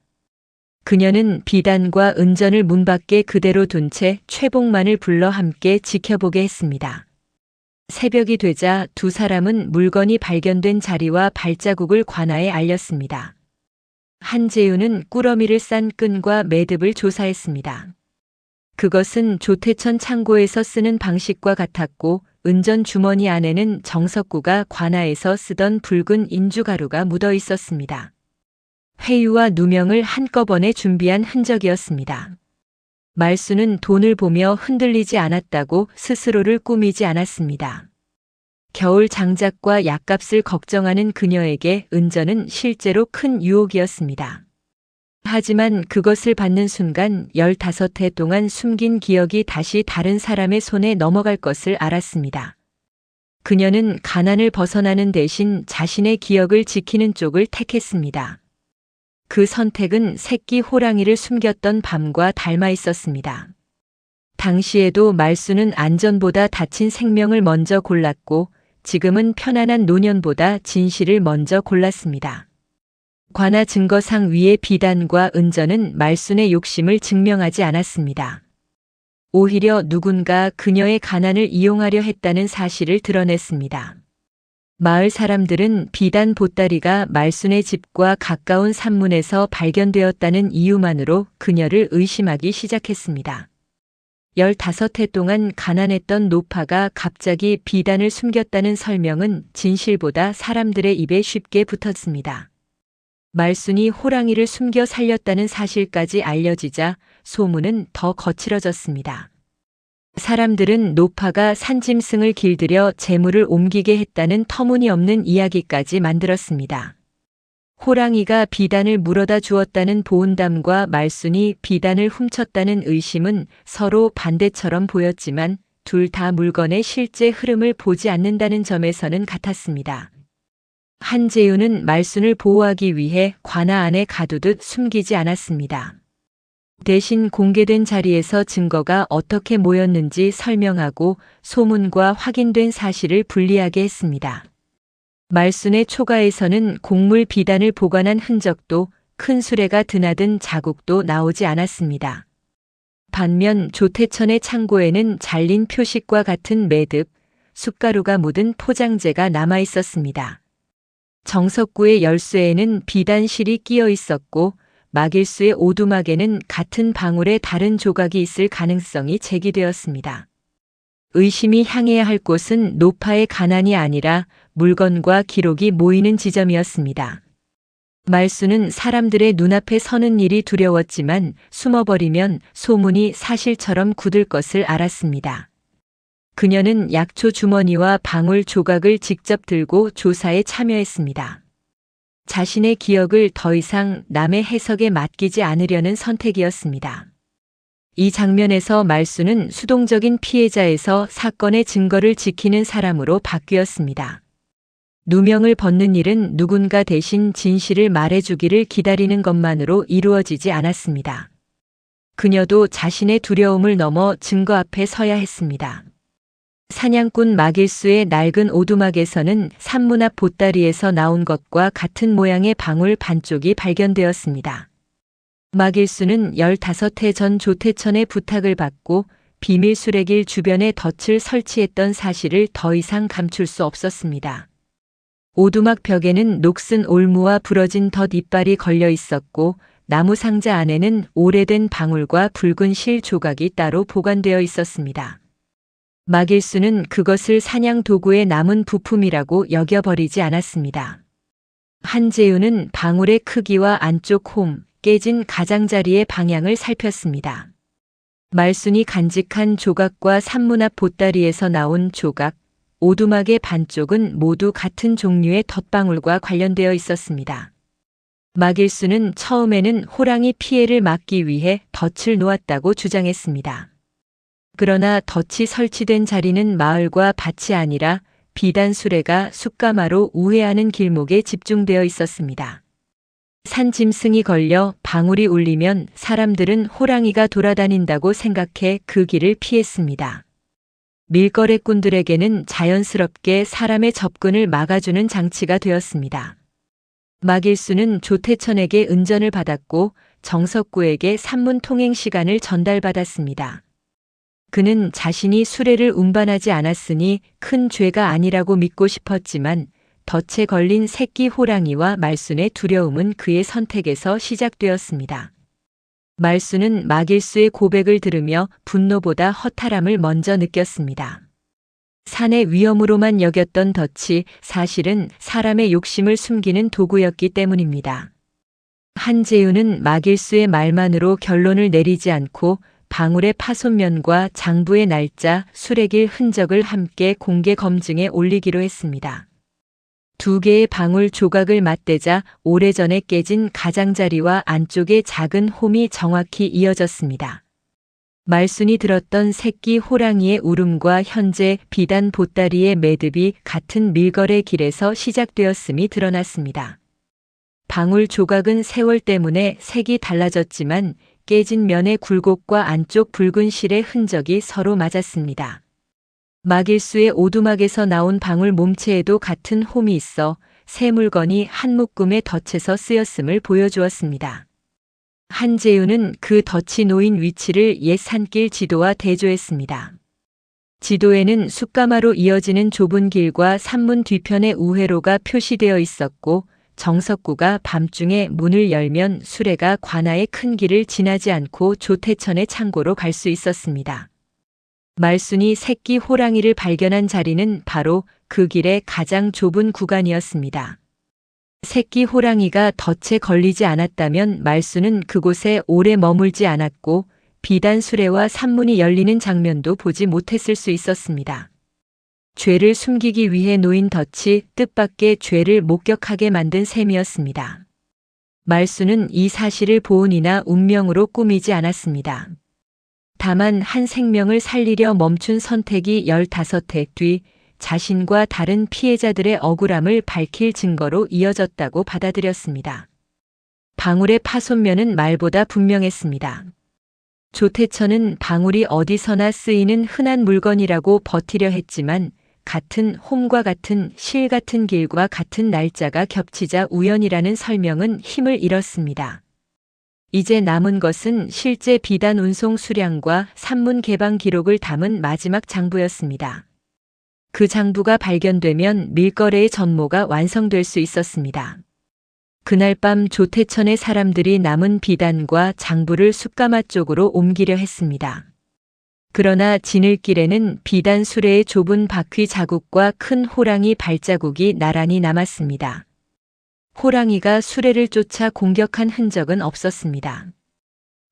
그녀는 비단과 은전을 문 밖에 그대로 둔 채 최복만을 불러 함께 지켜보게 했습니다. 새벽이 되자 두 사람은 물건이 발견된 자리와 발자국을 관아에 알렸습니다. 한재윤은 꾸러미를 싼 끈과 매듭을 조사했습니다. 그것은 조태천 창고에서 쓰는 방식과 같았고 은전 주머니 안에는 정석구가 관아에서 쓰던 붉은 인주가루가 묻어 있었습니다. 회유와 누명을 한꺼번에 준비한 흔적이었습니다. 말수는 돈을 보며 흔들리지 않았다고 스스로를 꾸미지 않았습니다. 겨울 장작과 약값을 걱정하는 그녀에게 은전은 실제로 큰 유혹이었습니다. 하지만 그것을 받는 순간 15해 동안 숨긴 기억이 다시 다른 사람의 손에 넘어갈 것을 알았습니다. 그녀는 가난을 벗어나는 대신 자신의 기억을 지키는 쪽을 택했습니다. 그 선택은 새끼 호랑이를 숨겼던 밤과 닮아 있었습니다. 당시에도 말수는 안전보다 다친 생명을 먼저 골랐고 지금은 편안한 노년보다 진실을 먼저 골랐습니다. 관아 증거상 위의 비단과 은전은 말순의 욕심을 증명하지 않았습니다. 오히려 누군가 그녀의 가난을 이용하려 했다는 사실을 드러냈습니다. 마을 사람들은 비단 보따리가 말순의 집과 가까운 산문에서 발견되었다는 이유만으로 그녀를 의심하기 시작했습니다. 15해 동안 가난했던 노파가 갑자기 비단을 숨겼다는 설명은 진실보다 사람들의 입에 쉽게 붙었습니다. 말순이 호랑이를 숨겨 살렸다는 사실까지 알려지자 소문은 더 거칠어졌습니다. 사람들은 노파가 산짐승을 길들여 재물을 옮기게 했다는 터무니없는 이야기까지 만들었습니다. 호랑이가 비단을 물어다 주었다는 보은담과 말순이 비단을 훔쳤다는 의심은 서로 반대처럼 보였지만 둘 다 물건의 실제 흐름을 보지 않는다는 점에서는 같았습니다. 한재윤은 말순을 보호하기 위해 관아 안에 가두듯 숨기지 않았습니다. 대신 공개된 자리에서 증거가 어떻게 모였는지 설명하고 소문과 확인된 사실을 분리하게 했습니다. 말순의 초가에서는 곡물 비단을 보관한 흔적도 큰 수레가 드나든 자국도 나오지 않았습니다. 반면 조태천의 창고에는 잘린 표식과 같은 매듭, 숟가루가 묻은 포장재가 남아 있었습니다. 정석구의 열쇠에는 비단실이 끼어 있었고 마길수의 오두막에는 같은 방울의 다른 조각이 있을 가능성이 제기되었습니다. 의심이 향해야 할 곳은 노파의 가난이 아니라 물건과 기록이 모이는 지점이었습니다. 말순은 사람들의 눈앞에 서는 일이 두려웠지만 숨어버리면 소문이 사실처럼 굳을 것을 알았습니다. 그녀는 약초 주머니와 방울 조각을 직접 들고 조사에 참여했습니다. 자신의 기억을 더 이상 남의 해석에 맡기지 않으려는 선택이었습니다. 이 장면에서 말순은 수동적인 피해자에서 사건의 증거를 지키는 사람으로 바뀌었습니다. 누명을 벗는 일은 누군가 대신 진실을 말해주기를 기다리는 것만으로 이루어지지 않았습니다. 그녀도 자신의 두려움을 넘어 증거 앞에 서야 했습니다. 사냥꾼 마길수의 낡은 오두막에서는 산문 앞 보따리에서 나온 것과 같은 모양의 방울 반쪽이 발견되었습니다. 마길수는 15해 전 조태천의 부탁을 받고 비밀 수레길 주변에 덫을 설치했던 사실을 더 이상 감출 수 없었습니다. 오두막 벽에는 녹슨 올무와 부러진 덫 이빨이 걸려 있었고 나무 상자 안에는 오래된 방울과 붉은 실 조각이 따로 보관되어 있었습니다. 마길수는 그것을 사냥 도구의 남은 부품이라고 여겨버리지 않았습니다. 한재윤은 방울의 크기와 안쪽 홈, 깨진 가장자리의 방향을 살폈습니다. 말순이 간직한 조각과 산문 앞 보따리에서 나온 조각, 오두막의 반쪽은 모두 같은 종류의 덧방울과 관련되어 있었습니다. 마길수는 처음에는 호랑이 피해를 막기 위해 덫을 놓았다고 주장했습니다. 그러나 덫이 설치된 자리는 마을과 밭이 아니라 비단 수레가 숯가마로 우회하는 길목에 집중되어 있었습니다. 산짐승이 걸려 방울이 울리면 사람들은 호랑이가 돌아다닌다고 생각해 그 길을 피했습니다. 밀거래꾼들에게는 자연스럽게 사람의 접근을 막아주는 장치가 되었습니다. 마길수는 조태천에게 은전을 받았고 정석구에게 산문 통행 시간을 전달받았습니다. 그는 자신이 수레를 운반하지 않았으니 큰 죄가 아니라고 믿고 싶었지만 덫에 걸린 새끼 호랑이와 말순의 두려움은 그의 선택에서 시작되었습니다. 말순은 마길수의 고백을 들으며 분노보다 허탈함을 먼저 느꼈습니다. 산의 위험으로만 여겼던 덫이 사실은 사람의 욕심을 숨기는 도구였기 때문입니다. 한재윤은 마길수의 말만으로 결론을 내리지 않고 방울의 파손면과 장부의 날짜, 수레길 흔적을 함께 공개 검증에 올리기로 했습니다. 두 개의 방울 조각을 맞대자 오래전에 깨진 가장자리와 안쪽의 작은 홈이 정확히 이어졌습니다. 말순이 들었던 새끼 호랑이의 울음과 현재 비단 보따리의 매듭이 같은 밀거래 길에서 시작되었음이 드러났습니다. 방울 조각은 세월 때문에 색이 달라졌지만 깨진 면의 굴곡과 안쪽 붉은 실의 흔적이 서로 맞았습니다. 마길수의 오두막에서 나온 방울 몸체에도 같은 홈이 있어 새 물건이 한 묶음의 덫에서 쓰였음을 보여주었습니다. 한재윤은 그 덫이 놓인 위치를 옛 산길 지도와 대조했습니다. 지도에는 숯가마로 이어지는 좁은 길과 산문 뒤편의 우회로가 표시되어 있었고 정석구가 밤중에 문을 열면 수레가 관아의 큰 길을 지나지 않고 조태천의 창고로 갈 수 있었습니다. 말순이 새끼 호랑이를 발견한 자리는 바로 그 길의 가장 좁은 구간이었습니다. 새끼 호랑이가 덫에 걸리지 않았다면 말순은 그곳에 오래 머물지 않았고 비단 수레와 산문이 열리는 장면도 보지 못했을 수 있었습니다. 죄를 숨기기 위해 놓인 덫이 뜻밖의 죄를 목격하게 만든 셈이었습니다. 말수는 이 사실을 보은이나 운명으로 꾸미지 않았습니다. 다만 한 생명을 살리려 멈춘 선택이 15해 뒤 자신과 다른 피해자들의 억울함을 밝힐 증거로 이어졌다고 받아들였습니다. 방울의 파손면은 말보다 분명했습니다. 조태천은 방울이 어디서나 쓰이는 흔한 물건이라고 버티려 했지만 같은 홈과 같은 실 같은 길과 같은 날짜가 겹치자 우연이라는 설명은 힘을 잃었습니다. 이제 남은 것은 실제 비단 운송 수량과 산문 개방 기록을 담은 마지막 장부였습니다. 그 장부가 발견되면 밀거래의 전모가 완성될 수 있었습니다. 그날 밤 조태천의 사람들이 남은 비단과 장부를 숫가마 쪽으로 옮기려 했습니다. 그러나 지늘길에는 비단 수레의 좁은 바퀴 자국과 큰 호랑이 발자국이 나란히 남았습니다. 호랑이가 수레를 쫓아 공격한 흔적은 없었습니다.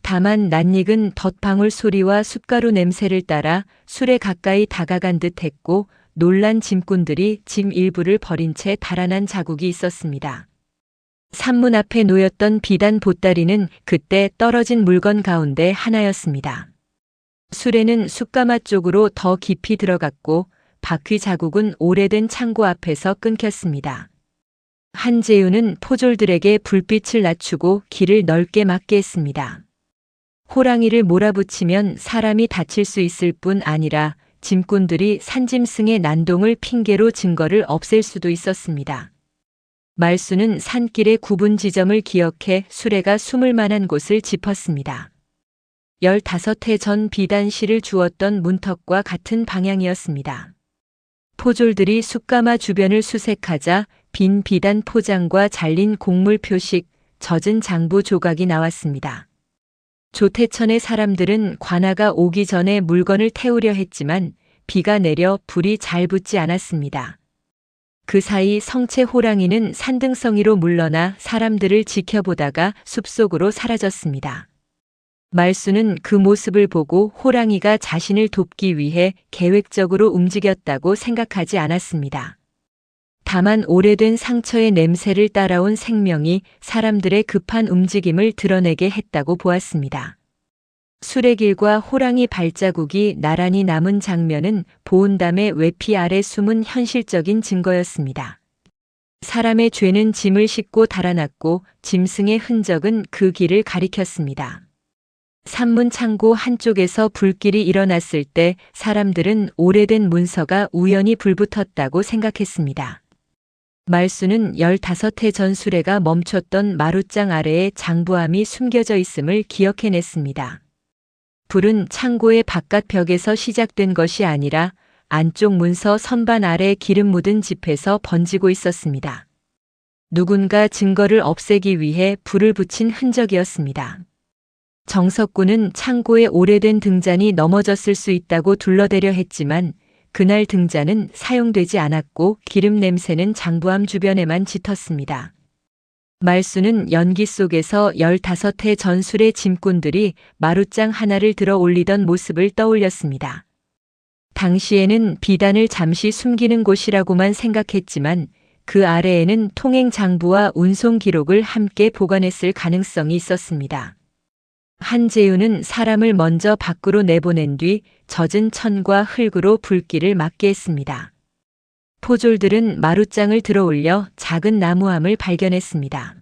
다만 낯익은 덧방울 소리와 숯가루 냄새를 따라 수레 가까이 다가간 듯 했고 놀란 짐꾼들이 짐 일부를 버린 채 달아난 자국이 있었습니다. 산문 앞에 놓였던 비단 보따리는 그때 떨어진 물건 가운데 하나였습니다. 수레는 숯가마 쪽으로 더 깊이 들어갔고 바퀴 자국은 오래된 창고 앞에서 끊겼습니다. 한재윤은 포졸들에게 불빛을 낮추고 길을 넓게 막게 했습니다. 호랑이를 몰아붙이면 사람이 다칠 수 있을 뿐 아니라 짐꾼들이 산짐승의 난동을 핑계로 증거를 없앨 수도 있었습니다. 말수는 산길의 구분 지점을 기억해 수레가 숨을 만한 곳을 짚었습니다. 15해 전 비단실을 주었던 문턱과 같은 방향이었습니다. 포졸들이 숯가마 주변을 수색하자 빈 비단 포장과 잘린 곡물 표식, 젖은 장부 조각이 나왔습니다. 조태천의 사람들은 관아가 오기 전에 물건을 태우려 했지만 비가 내려 불이 잘 붙지 않았습니다. 그 사이 성체 호랑이는 산등성이로 물러나 사람들을 지켜보다가 숲속으로 사라졌습니다. 말수는 그 모습을 보고 호랑이가 자신을 돕기 위해 계획적으로 움직였다고 생각하지 않았습니다. 다만 오래된 상처의 냄새를 따라온 생명이 사람들의 급한 움직임을 드러내게 했다고 보았습니다. 수레길과 호랑이 발자국이 나란히 남은 장면은 보은담의 외피 아래 숨은 현실적인 증거였습니다. 사람의 죄는 짐을 싣고 달아났고 짐승의 흔적은 그 길을 가리켰습니다. 산문 창고 한쪽에서 불길이 일어났을 때 사람들은 오래된 문서가 우연히 불붙었다고 생각했습니다. 말수는 15해 전 수레가 멈췄던 마룻장 아래에 장부함이 숨겨져 있음을 기억해냈습니다. 불은 창고의 바깥 벽에서 시작된 것이 아니라 안쪽 문서 선반 아래 기름 묻은 짚에서 번지고 있었습니다. 누군가 증거를 없애기 위해 불을 붙인 흔적이었습니다. 정석구는 창고에 오래된 등잔이 넘어졌을 수 있다고 둘러대려 했지만 그날 등잔은 사용되지 않았고 기름 냄새는 장부함 주변에만 짙었습니다. 말수는 연기 속에서 15해 전술의 짐꾼들이 마룻장 하나를 들어 올리던 모습을 떠올렸습니다. 당시에는 비단을 잠시 숨기는 곳이라고만 생각했지만 그 아래에는 통행 장부와 운송 기록을 함께 보관했을 가능성이 있었습니다. 한재윤은 사람을 먼저 밖으로 내보낸 뒤 젖은 천과 흙으로 불길을 막게 했습니다. 포졸들은 마룻장을 들어올려 작은 나무함을 발견했습니다.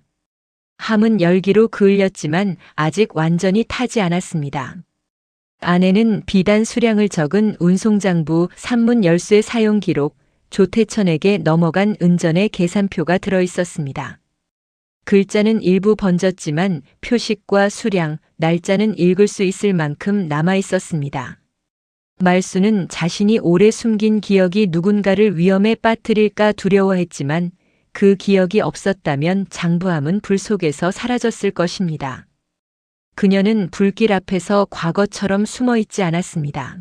함은 열기로 그을렸지만 아직 완전히 타지 않았습니다. 안에는 비단 수량을 적은 운송장부 산문 열쇠 사용 기록, 조태천에게 넘어간 은전의 계산표가 들어있었습니다. 글자는 일부 번졌지만 표식과 수량, 날짜는 읽을 수 있을 만큼 남아있었습니다. 말수는 자신이 오래 숨긴 기억이 누군가를 위험에 빠뜨릴까 두려워했지만 그 기억이 없었다면 장부함은 불 속에서 사라졌을 것입니다. 그녀는 불길 앞에서 과거처럼 숨어있지 않았습니다.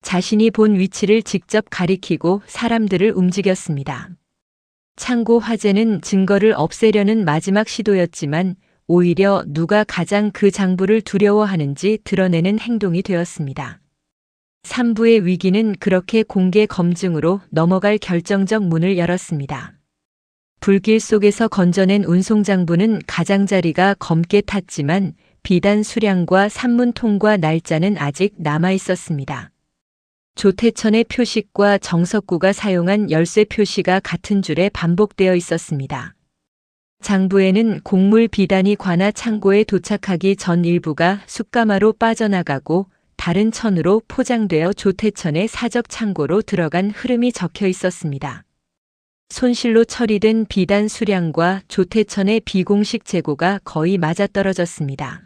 자신이 본 위치를 직접 가리키고 사람들을 움직였습니다. 창고 화재는 증거를 없애려는 마지막 시도였지만 오히려 누가 가장 그 장부를 두려워하는지 드러내는 행동이 되었습니다. 삼부의 위기는 그렇게 공개 검증으로 넘어갈 결정적 문을 열었습니다. 불길 속에서 건져낸 운송장부는 가장자리가 검게 탔지만 비단 수량과 산문 통과 날짜는 아직 남아 있었습니다. 조태천의 표식과 정석구가 사용한 열쇠 표시가 같은 줄에 반복되어 있었습니다. 장부에는 곡물 비단이 관아 창고에 도착하기 전 일부가 숯가마로 빠져나가고 다른 천으로 포장되어 조태천의 사적 창고로 들어간 흐름이 적혀 있었습니다. 손실로 처리된 비단 수량과 조태천의 비공식 재고가 거의 맞아떨어졌습니다.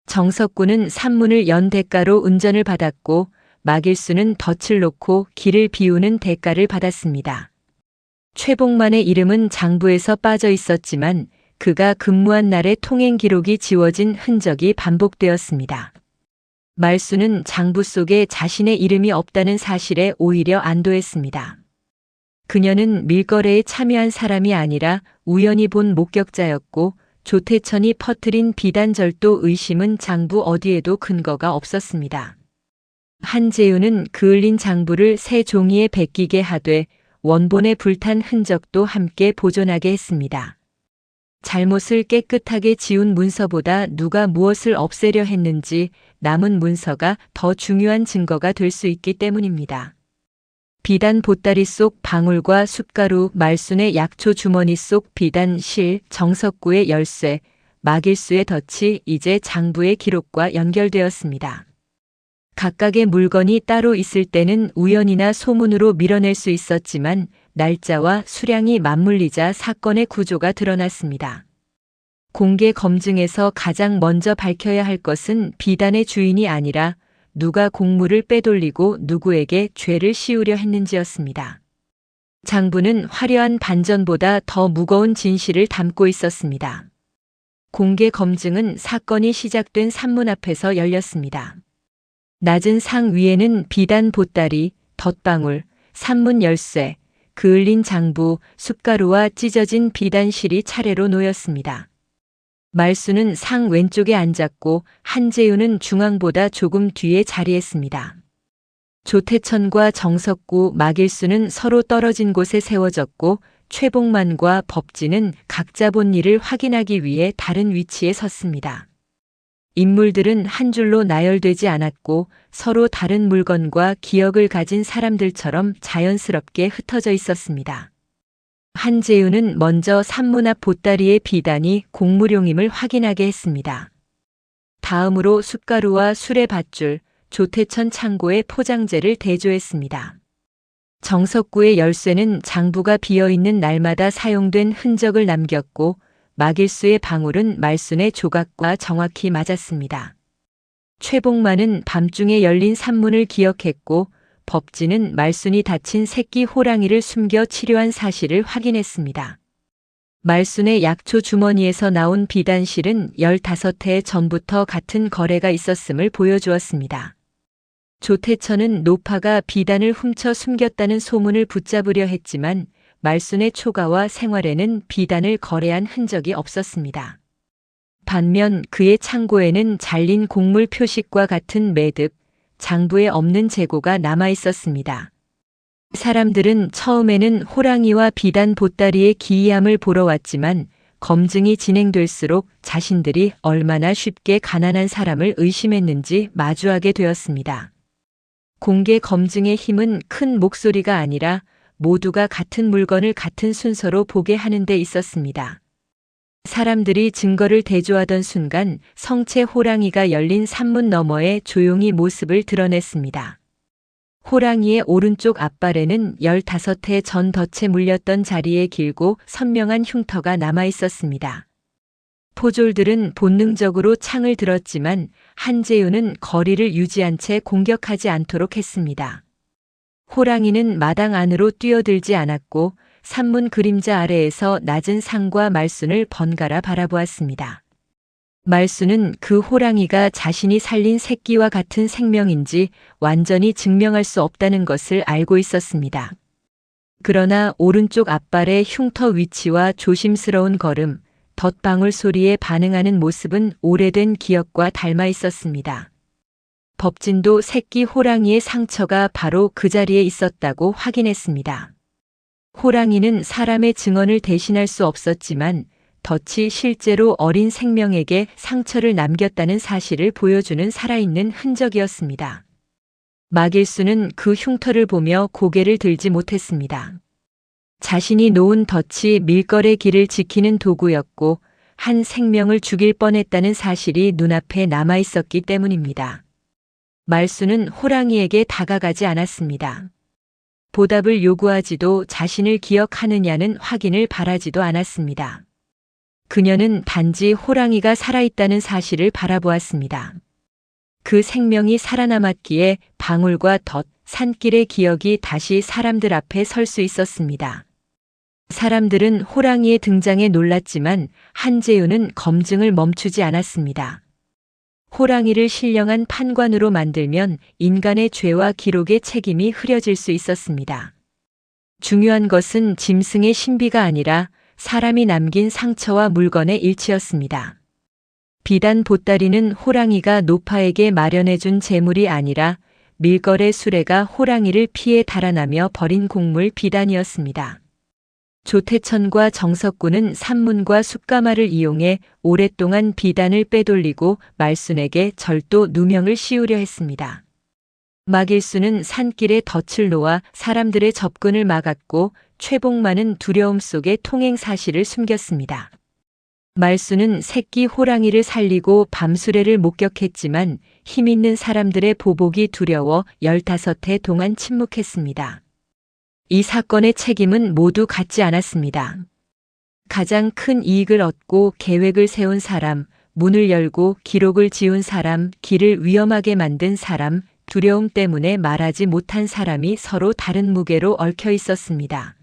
정석구는 산문을 연 대가로 운전을 받았고 마길수는 덫을 놓고 길을 비우는 대가를 받았습니다. 최복만의 이름은 장부에서 빠져 있었지만 그가 근무한 날의 통행 기록이 지워진 흔적이 반복되었습니다. 말수는 장부 속에 자신의 이름이 없다는 사실에 오히려 안도했습니다. 그녀는 밀거래에 참여한 사람이 아니라 우연히 본 목격자였고 조태천이 퍼뜨린 비단절도 의심은 장부 어디에도 근거가 없었습니다. 한재우는 그을린 장부를 새 종이에 베끼게 하되 원본에 불탄 흔적도 함께 보존하게 했습니다. 잘못을 깨끗하게 지운 문서보다 누가 무엇을 없애려 했는지 남은 문서가 더 중요한 증거가 될 수 있기 때문입니다. 비단 보따리 속 방울과 숯가루, 말순의 약초 주머니 속 비단 실, 정석구의 열쇠, 마길수의 덫이 이제 장부의 기록과 연결되었습니다. 각각의 물건이 따로 있을 때는 우연이나 소문으로 밀어낼 수 있었지만 날짜와 수량이 맞물리자 사건의 구조가 드러났습니다. 공개 검증에서 가장 먼저 밝혀야 할 것은 비단의 주인이 아니라 누가 곡물을 빼돌리고 누구에게 죄를 씌우려 했는지였습니다. 장부는 화려한 반전보다 더 무거운 진실을 담고 있었습니다. 공개 검증은 사건이 시작된 산문 앞에서 열렸습니다. 낮은 상 위에는 비단 보따리, 덫방울, 산문 열쇠, 그을린 장부, 숯가루와 찢어진 비단실이 차례로 놓였습니다. 말수는 상 왼쪽에 앉았고 한재우는 중앙보다 조금 뒤에 자리했습니다. 조태천과 정석구, 마길수는 서로 떨어진 곳에 세워졌고 최복만과 법진은 각자 본 일을 확인하기 위해 다른 위치에 섰습니다. 인물들은 한 줄로 나열되지 않았고 서로 다른 물건과 기억을 가진 사람들처럼 자연스럽게 흩어져 있었습니다. 한재우는 먼저 산문 앞 보따리의 비단이 곡물용임을 확인하게 했습니다. 다음으로 숯가루와 술의 밧줄, 조태천 창고의 포장재를 대조했습니다. 정석구의 열쇠는 장부가 비어있는 날마다 사용된 흔적을 남겼고 마길수의 방울은 말순의 조각과 정확히 맞았습니다. 최복만은 밤중에 열린 산문을 기억했고 법진은 말순이 다친 새끼 호랑이를 숨겨 치료한 사실을 확인했습니다. 말순의 약초 주머니에서 나온 비단실은 15해 전부터 같은 거래가 있었음을 보여주었습니다. 조태천은 노파가 비단을 훔쳐 숨겼다는 소문을 붙잡으려 했지만 말순의 초가와 생활에는 비단을 거래한 흔적이 없었습니다. 반면 그의 창고에는 잘린 곡물 표식과 같은 매듭, 장부에 없는 재고가 남아 있었습니다. 사람들은 처음에는 호랑이와 비단 보따리의 기이함을 보러 왔지만 검증이 진행될수록 자신들이 얼마나 쉽게 가난한 사람을 의심했는지 마주하게 되었습니다. 공개 검증의 힘은 큰 목소리가 아니라 모두가 같은 물건을 같은 순서로 보게 하는 데 있었습니다. 사람들이 증거를 대조하던 순간 성체 호랑이가 열린 산문 너머에 조용히 모습을 드러냈습니다. 호랑이의 오른쪽 앞발에는 15해 전 덫에 물렸던 자리에 길고 선명한 흉터가 남아 있었습니다. 포졸들은 본능적으로 창을 들었지만 한재우는 거리를 유지한 채 공격하지 않도록 했습니다. 호랑이는 마당 안으로 뛰어들지 않았고 산문 그림자 아래에서 낮은 상과 말순을 번갈아 바라보았습니다. 말순은 그 호랑이가 자신이 살린 새끼와 같은 생명인지 완전히 증명할 수 없다는 것을 알고 있었습니다. 그러나 오른쪽 앞발의 흉터 위치와 조심스러운 걸음, 덧방울 소리에 반응하는 모습은 오래된 기억과 닮아 있었습니다. 법진도 새끼 호랑이의 상처가 바로 그 자리에 있었다고 확인했습니다. 호랑이는 사람의 증언을 대신할 수 없었지만 덫이 실제로 어린 생명에게 상처를 남겼다는 사실을 보여주는 살아있는 흔적이었습니다. 마길수는 그 흉터를 보며 고개를 들지 못했습니다. 자신이 놓은 덫이 밀거래 길을 지키는 도구였고 한 생명을 죽일 뻔했다는 사실이 눈앞에 남아 있었기 때문입니다. 말수는 호랑이에게 다가가지 않았습니다. 보답을 요구하지도 자신을 기억하느냐는 확인을 바라지도 않았습니다. 그녀는 단지 호랑이가 살아있다는 사실을 바라보았습니다. 그 생명이 살아남았기에 방울과 덫, 산길의 기억이 다시 사람들 앞에 설 수 있었습니다. 사람들은 호랑이의 등장에 놀랐지만 한재우는 검증을 멈추지 않았습니다. 호랑이를 신령한 판관으로 만들면 인간의 죄와 기록의 책임이 흐려질 수 있었습니다. 중요한 것은 짐승의 신비가 아니라 사람이 남긴 상처와 물건의 일치였습니다. 비단 보따리는 호랑이가 노파에게 마련해준 재물이 아니라 밀거래 수레가 호랑이를 피해 달아나며 버린 곡물 비단이었습니다. 조태천과 정석군은 산문과 숫가마를 이용해 오랫동안 비단을 빼돌리고 말순에게 절도 누명을 씌우려 했습니다. 마길수는 산길에 덫을 놓아 사람들의 접근을 막았고 최복만은 두려움 속에 통행 사실을 숨겼습니다. 말수는 새끼 호랑이를 살리고 밤수레를 목격했지만 힘있는 사람들의 보복이 두려워 15해 동안 침묵했습니다. 이 사건의 책임은 모두 같지 않았습니다. 가장 큰 이익을 얻고 계획을 세운 사람, 문을 열고 기록을 지운 사람, 길을 위험하게 만든 사람, 두려움 때문에 말하지 못한 사람이 서로 다른 무게로 얽혀 있었습니다.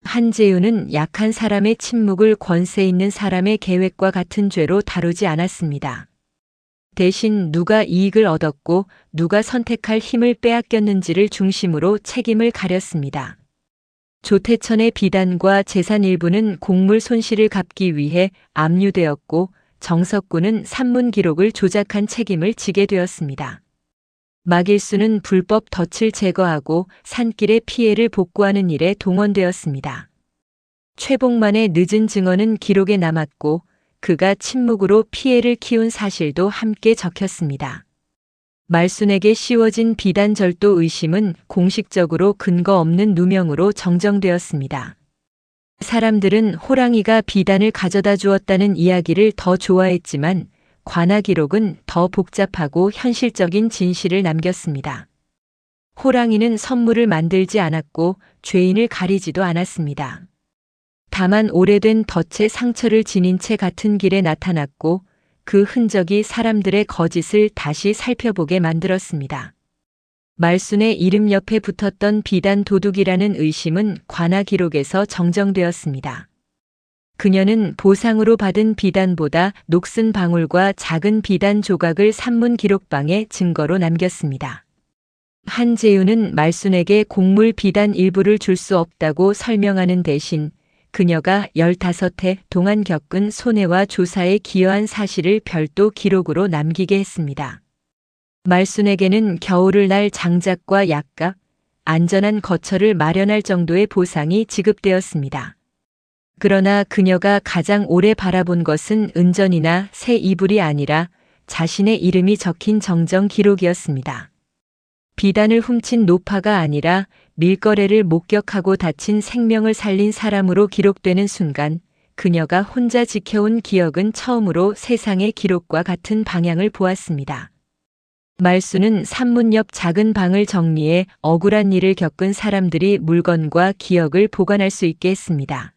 한재우는 약한 사람의 침묵을 권세 있는 사람의 계획과 같은 죄로 다루지 않았습니다. 대신 누가 이익을 얻었고 누가 선택할 힘을 빼앗겼는지를 중심으로 책임을 가렸습니다. 조태천의 비단과 재산 일부는 곡물 손실을 갚기 위해 압류되었고 정석군은 산문 기록을 조작한 책임을 지게 되었습니다. 마길수는 불법 덫을 제거하고 산길의 피해를 복구하는 일에 동원되었습니다. 최복만의 늦은 증언은 기록에 남았고 그가 침묵으로 피해를 키운 사실도 함께 적혔습니다. 말순에게 씌워진 비단 절도 의심은 공식적으로 근거 없는 누명으로 정정되었습니다. 사람들은 호랑이가 비단을 가져다 주었다는 이야기를 더 좋아했지만 관아 기록은 더 복잡하고 현실적인 진실을 남겼습니다. 호랑이는 선물을 만들지 않았고 죄인을 가리지도 않았습니다. 다만 오래된 덫의 상처를 지닌 채 같은 길에 나타났고 그 흔적이 사람들의 거짓을 다시 살펴보게 만들었습니다. 말순의 이름 옆에 붙었던 비단 도둑이라는 의심은 관아 기록에서 정정되었습니다. 그녀는 보상으로 받은 비단보다 녹슨 방울과 작은 비단 조각을 산문 기록방에 증거로 남겼습니다. 한재우는 말순에게 곡물 비단 일부를 줄 수 없다고 설명하는 대신 그녀가 15해 동안 겪은 손해와 조사에 기여한 사실을 별도 기록으로 남기게 했습니다. 말순에게는 겨울을 날 장작과 약값, 안전한 거처를 마련할 정도의 보상이 지급되었습니다. 그러나 그녀가 가장 오래 바라본 것은 은전이나 새 이불이 아니라 자신의 이름이 적힌 정정 기록이었습니다. 비단을 훔친 노파가 아니라 밀거래를 목격하고 다친 생명을 살린 사람으로 기록되는 순간 그녀가 혼자 지켜온 기억은 처음으로 세상의 기록과 같은 방향을 보았습니다. 말수는 산문 옆 작은 방을 정리해 억울한 일을 겪은 사람들이 물건과 기억을 보관할 수 있게 했습니다.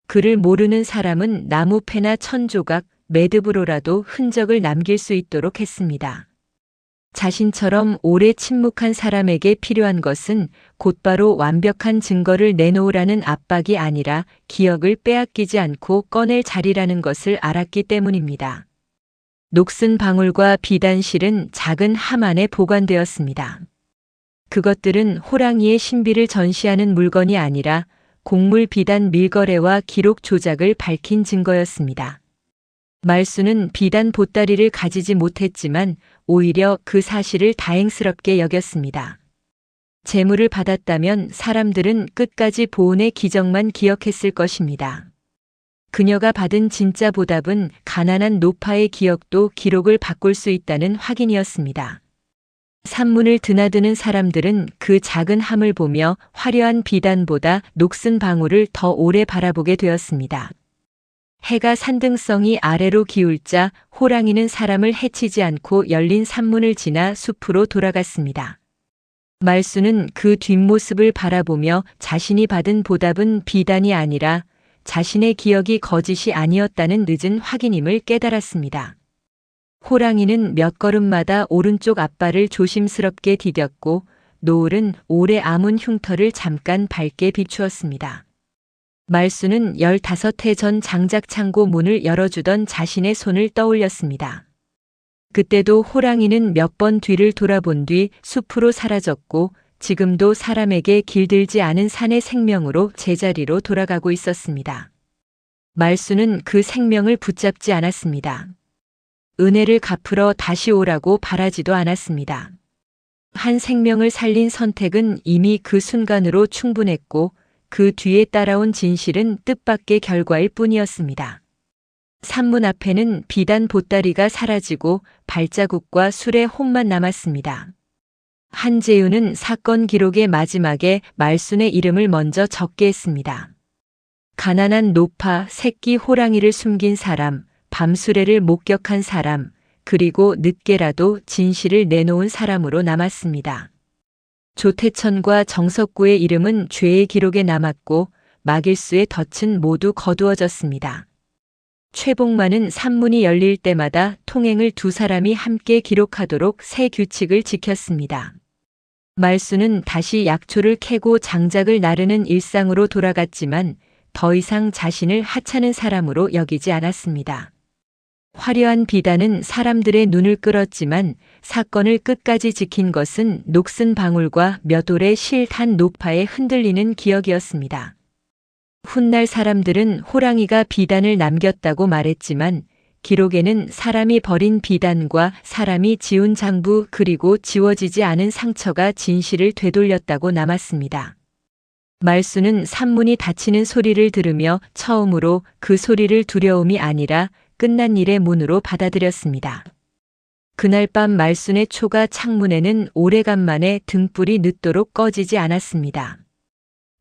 그를 모르는 사람은 나무패나 천조각, 매듭으로라도 흔적을 남길 수 있도록 했습니다. 자신처럼 오래 침묵한 사람에게 필요한 것은 곧바로 완벽한 증거를 내놓으라는 압박이 아니라 기억을 빼앗기지 않고 꺼낼 자리라는 것을 알았기 때문입니다. 녹슨 방울과 비단실은 작은 함 안에 보관되었습니다. 그것들은 호랑이의 신비를 전시하는 물건이 아니라 곡물 비단 밀거래와 기록 조작을 밝힌 증거였습니다. 말수는 비단 보따리를 가지지 못했지만 오히려 그 사실을 다행스럽게 여겼습니다. 재물을 받았다면 사람들은 끝까지 보온의 기적만 기억했을 것입니다. 그녀가 받은 진짜 보답은 가난한 노파의 기억도 기록을 바꿀 수 있다는 확인이었습니다. 산문을 드나드는 사람들은 그 작은 함을 보며 화려한 비단보다 녹슨 방울을 더 오래 바라보게 되었습니다. 해가 산등성이 아래로 기울자 호랑이는 사람을 해치지 않고 열린 산문을 지나 숲으로 돌아갔습니다. 말수는 그 뒷모습을 바라보며 자신이 받은 보답은 비단이 아니라 자신의 기억이 거짓이 아니었다는 늦은 확인임을 깨달았습니다. 호랑이는 몇 걸음마다 오른쪽 앞발을 조심스럽게 디뎠고 노을은 오래 아문 흉터를 잠깐 밝게 비추었습니다. 말수는 15해 전 장작창고 문을 열어주던 자신의 손을 떠올렸습니다. 그때도 호랑이는 몇 번 뒤를 돌아본 뒤 숲으로 사라졌고 지금도 사람에게 길들지 않은 산의 생명으로 제자리로 돌아가고 있었습니다. 말수는 그 생명을 붙잡지 않았습니다. 은혜를 갚으러 다시 오라고 바라지도 않았습니다. 한 생명을 살린 선택은 이미 그 순간으로 충분했고 그 뒤에 따라온 진실은 뜻밖의 결과일 뿐이었습니다. 산문 앞에는 비단 보따리가 사라지고 발자국과 술의 혼만 남았습니다. 한재윤은 사건 기록의 마지막에 말순의 이름을 먼저 적게 했습니다. 가난한 노파, 새끼 호랑이를 숨긴 사람, 밤수레를 목격한 사람, 그리고 늦게라도 진실을 내놓은 사람으로 남았습니다. 조태천과 정석구의 이름은 죄의 기록에 남았고 마길수의 덫은 모두 거두어졌습니다. 최복만은 산문이 열릴 때마다 통행을 두 사람이 함께 기록하도록 새 규칙을 지켰습니다. 말수는 다시 약초를 캐고 장작을 나르는 일상으로 돌아갔지만 더 이상 자신을 하찮은 사람으로 여기지 않았습니다. 화려한 비단은 사람들의 눈을 끌었지만 사건을 끝까지 지킨 것은 녹슨 방울과 몇 올의 실탄 노파에 흔들리는 기억이었습니다. 훗날 사람들은 호랑이가 비단을 남겼다고 말했지만 기록에는 사람이 버린 비단과 사람이 지운 장부 그리고 지워지지 않은 상처가 진실을 되돌렸다고 남았습니다. 말수는 산문이 닫히는 소리를 들으며 처음으로 그 소리를 두려움이 아니라 끝난 일의 문으로 받아들였습니다. 그날 밤 말순의 초가 창문에는 오래간만에 등불이 늦도록 꺼지지 않았습니다.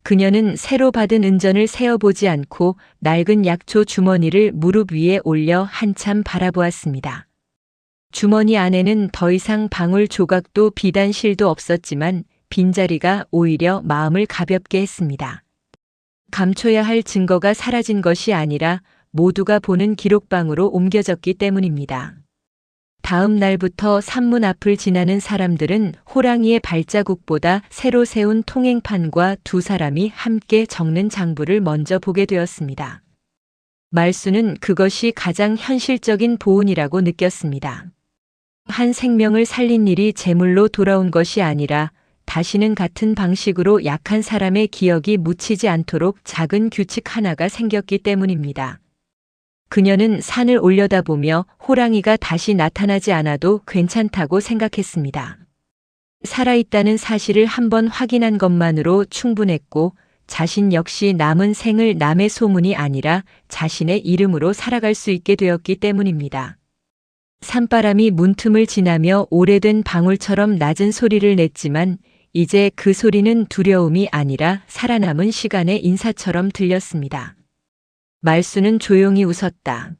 그녀는 새로 받은 은전을 세어보지 않고 낡은 약초 주머니를 무릎 위에 올려 한참 바라보았습니다. 주머니 안에는 더 이상 방울 조각도 비단실도 없었지만 빈자리가 오히려 마음을 가볍게 했습니다. 감춰야 할 증거가 사라진 것이 아니라 모두가 보는 기록방으로 옮겨졌기 때문입니다. 다음 날부터 산문 앞을 지나는 사람들은 호랑이의 발자국보다 새로 세운 통행판과 두 사람이 함께 적는 장부를 먼저 보게 되었습니다. 말수는 그것이 가장 현실적인 보온이라고 느꼈습니다. 한 생명을 살린 일이 제물로 돌아온 것이 아니라 다시는 같은 방식으로 약한 사람의 기억이 묻히지 않도록 작은 규칙 하나가 생겼기 때문입니다. 그녀는 산을 올려다보며 호랑이가 다시 나타나지 않아도 괜찮다고 생각했습니다. 살아있다는 사실을 한번 확인한 것만으로 충분했고 자신 역시 남은 생을 남의 소문이 아니라 자신의 이름으로 살아갈 수 있게 되었기 때문입니다. 산바람이 문틈을 지나며 오래된 방울처럼 낮은 소리를 냈지만 이제 그 소리는 두려움이 아니라 살아남은 시간의 인사처럼 들렸습니다. 말수는 조용히 웃었다.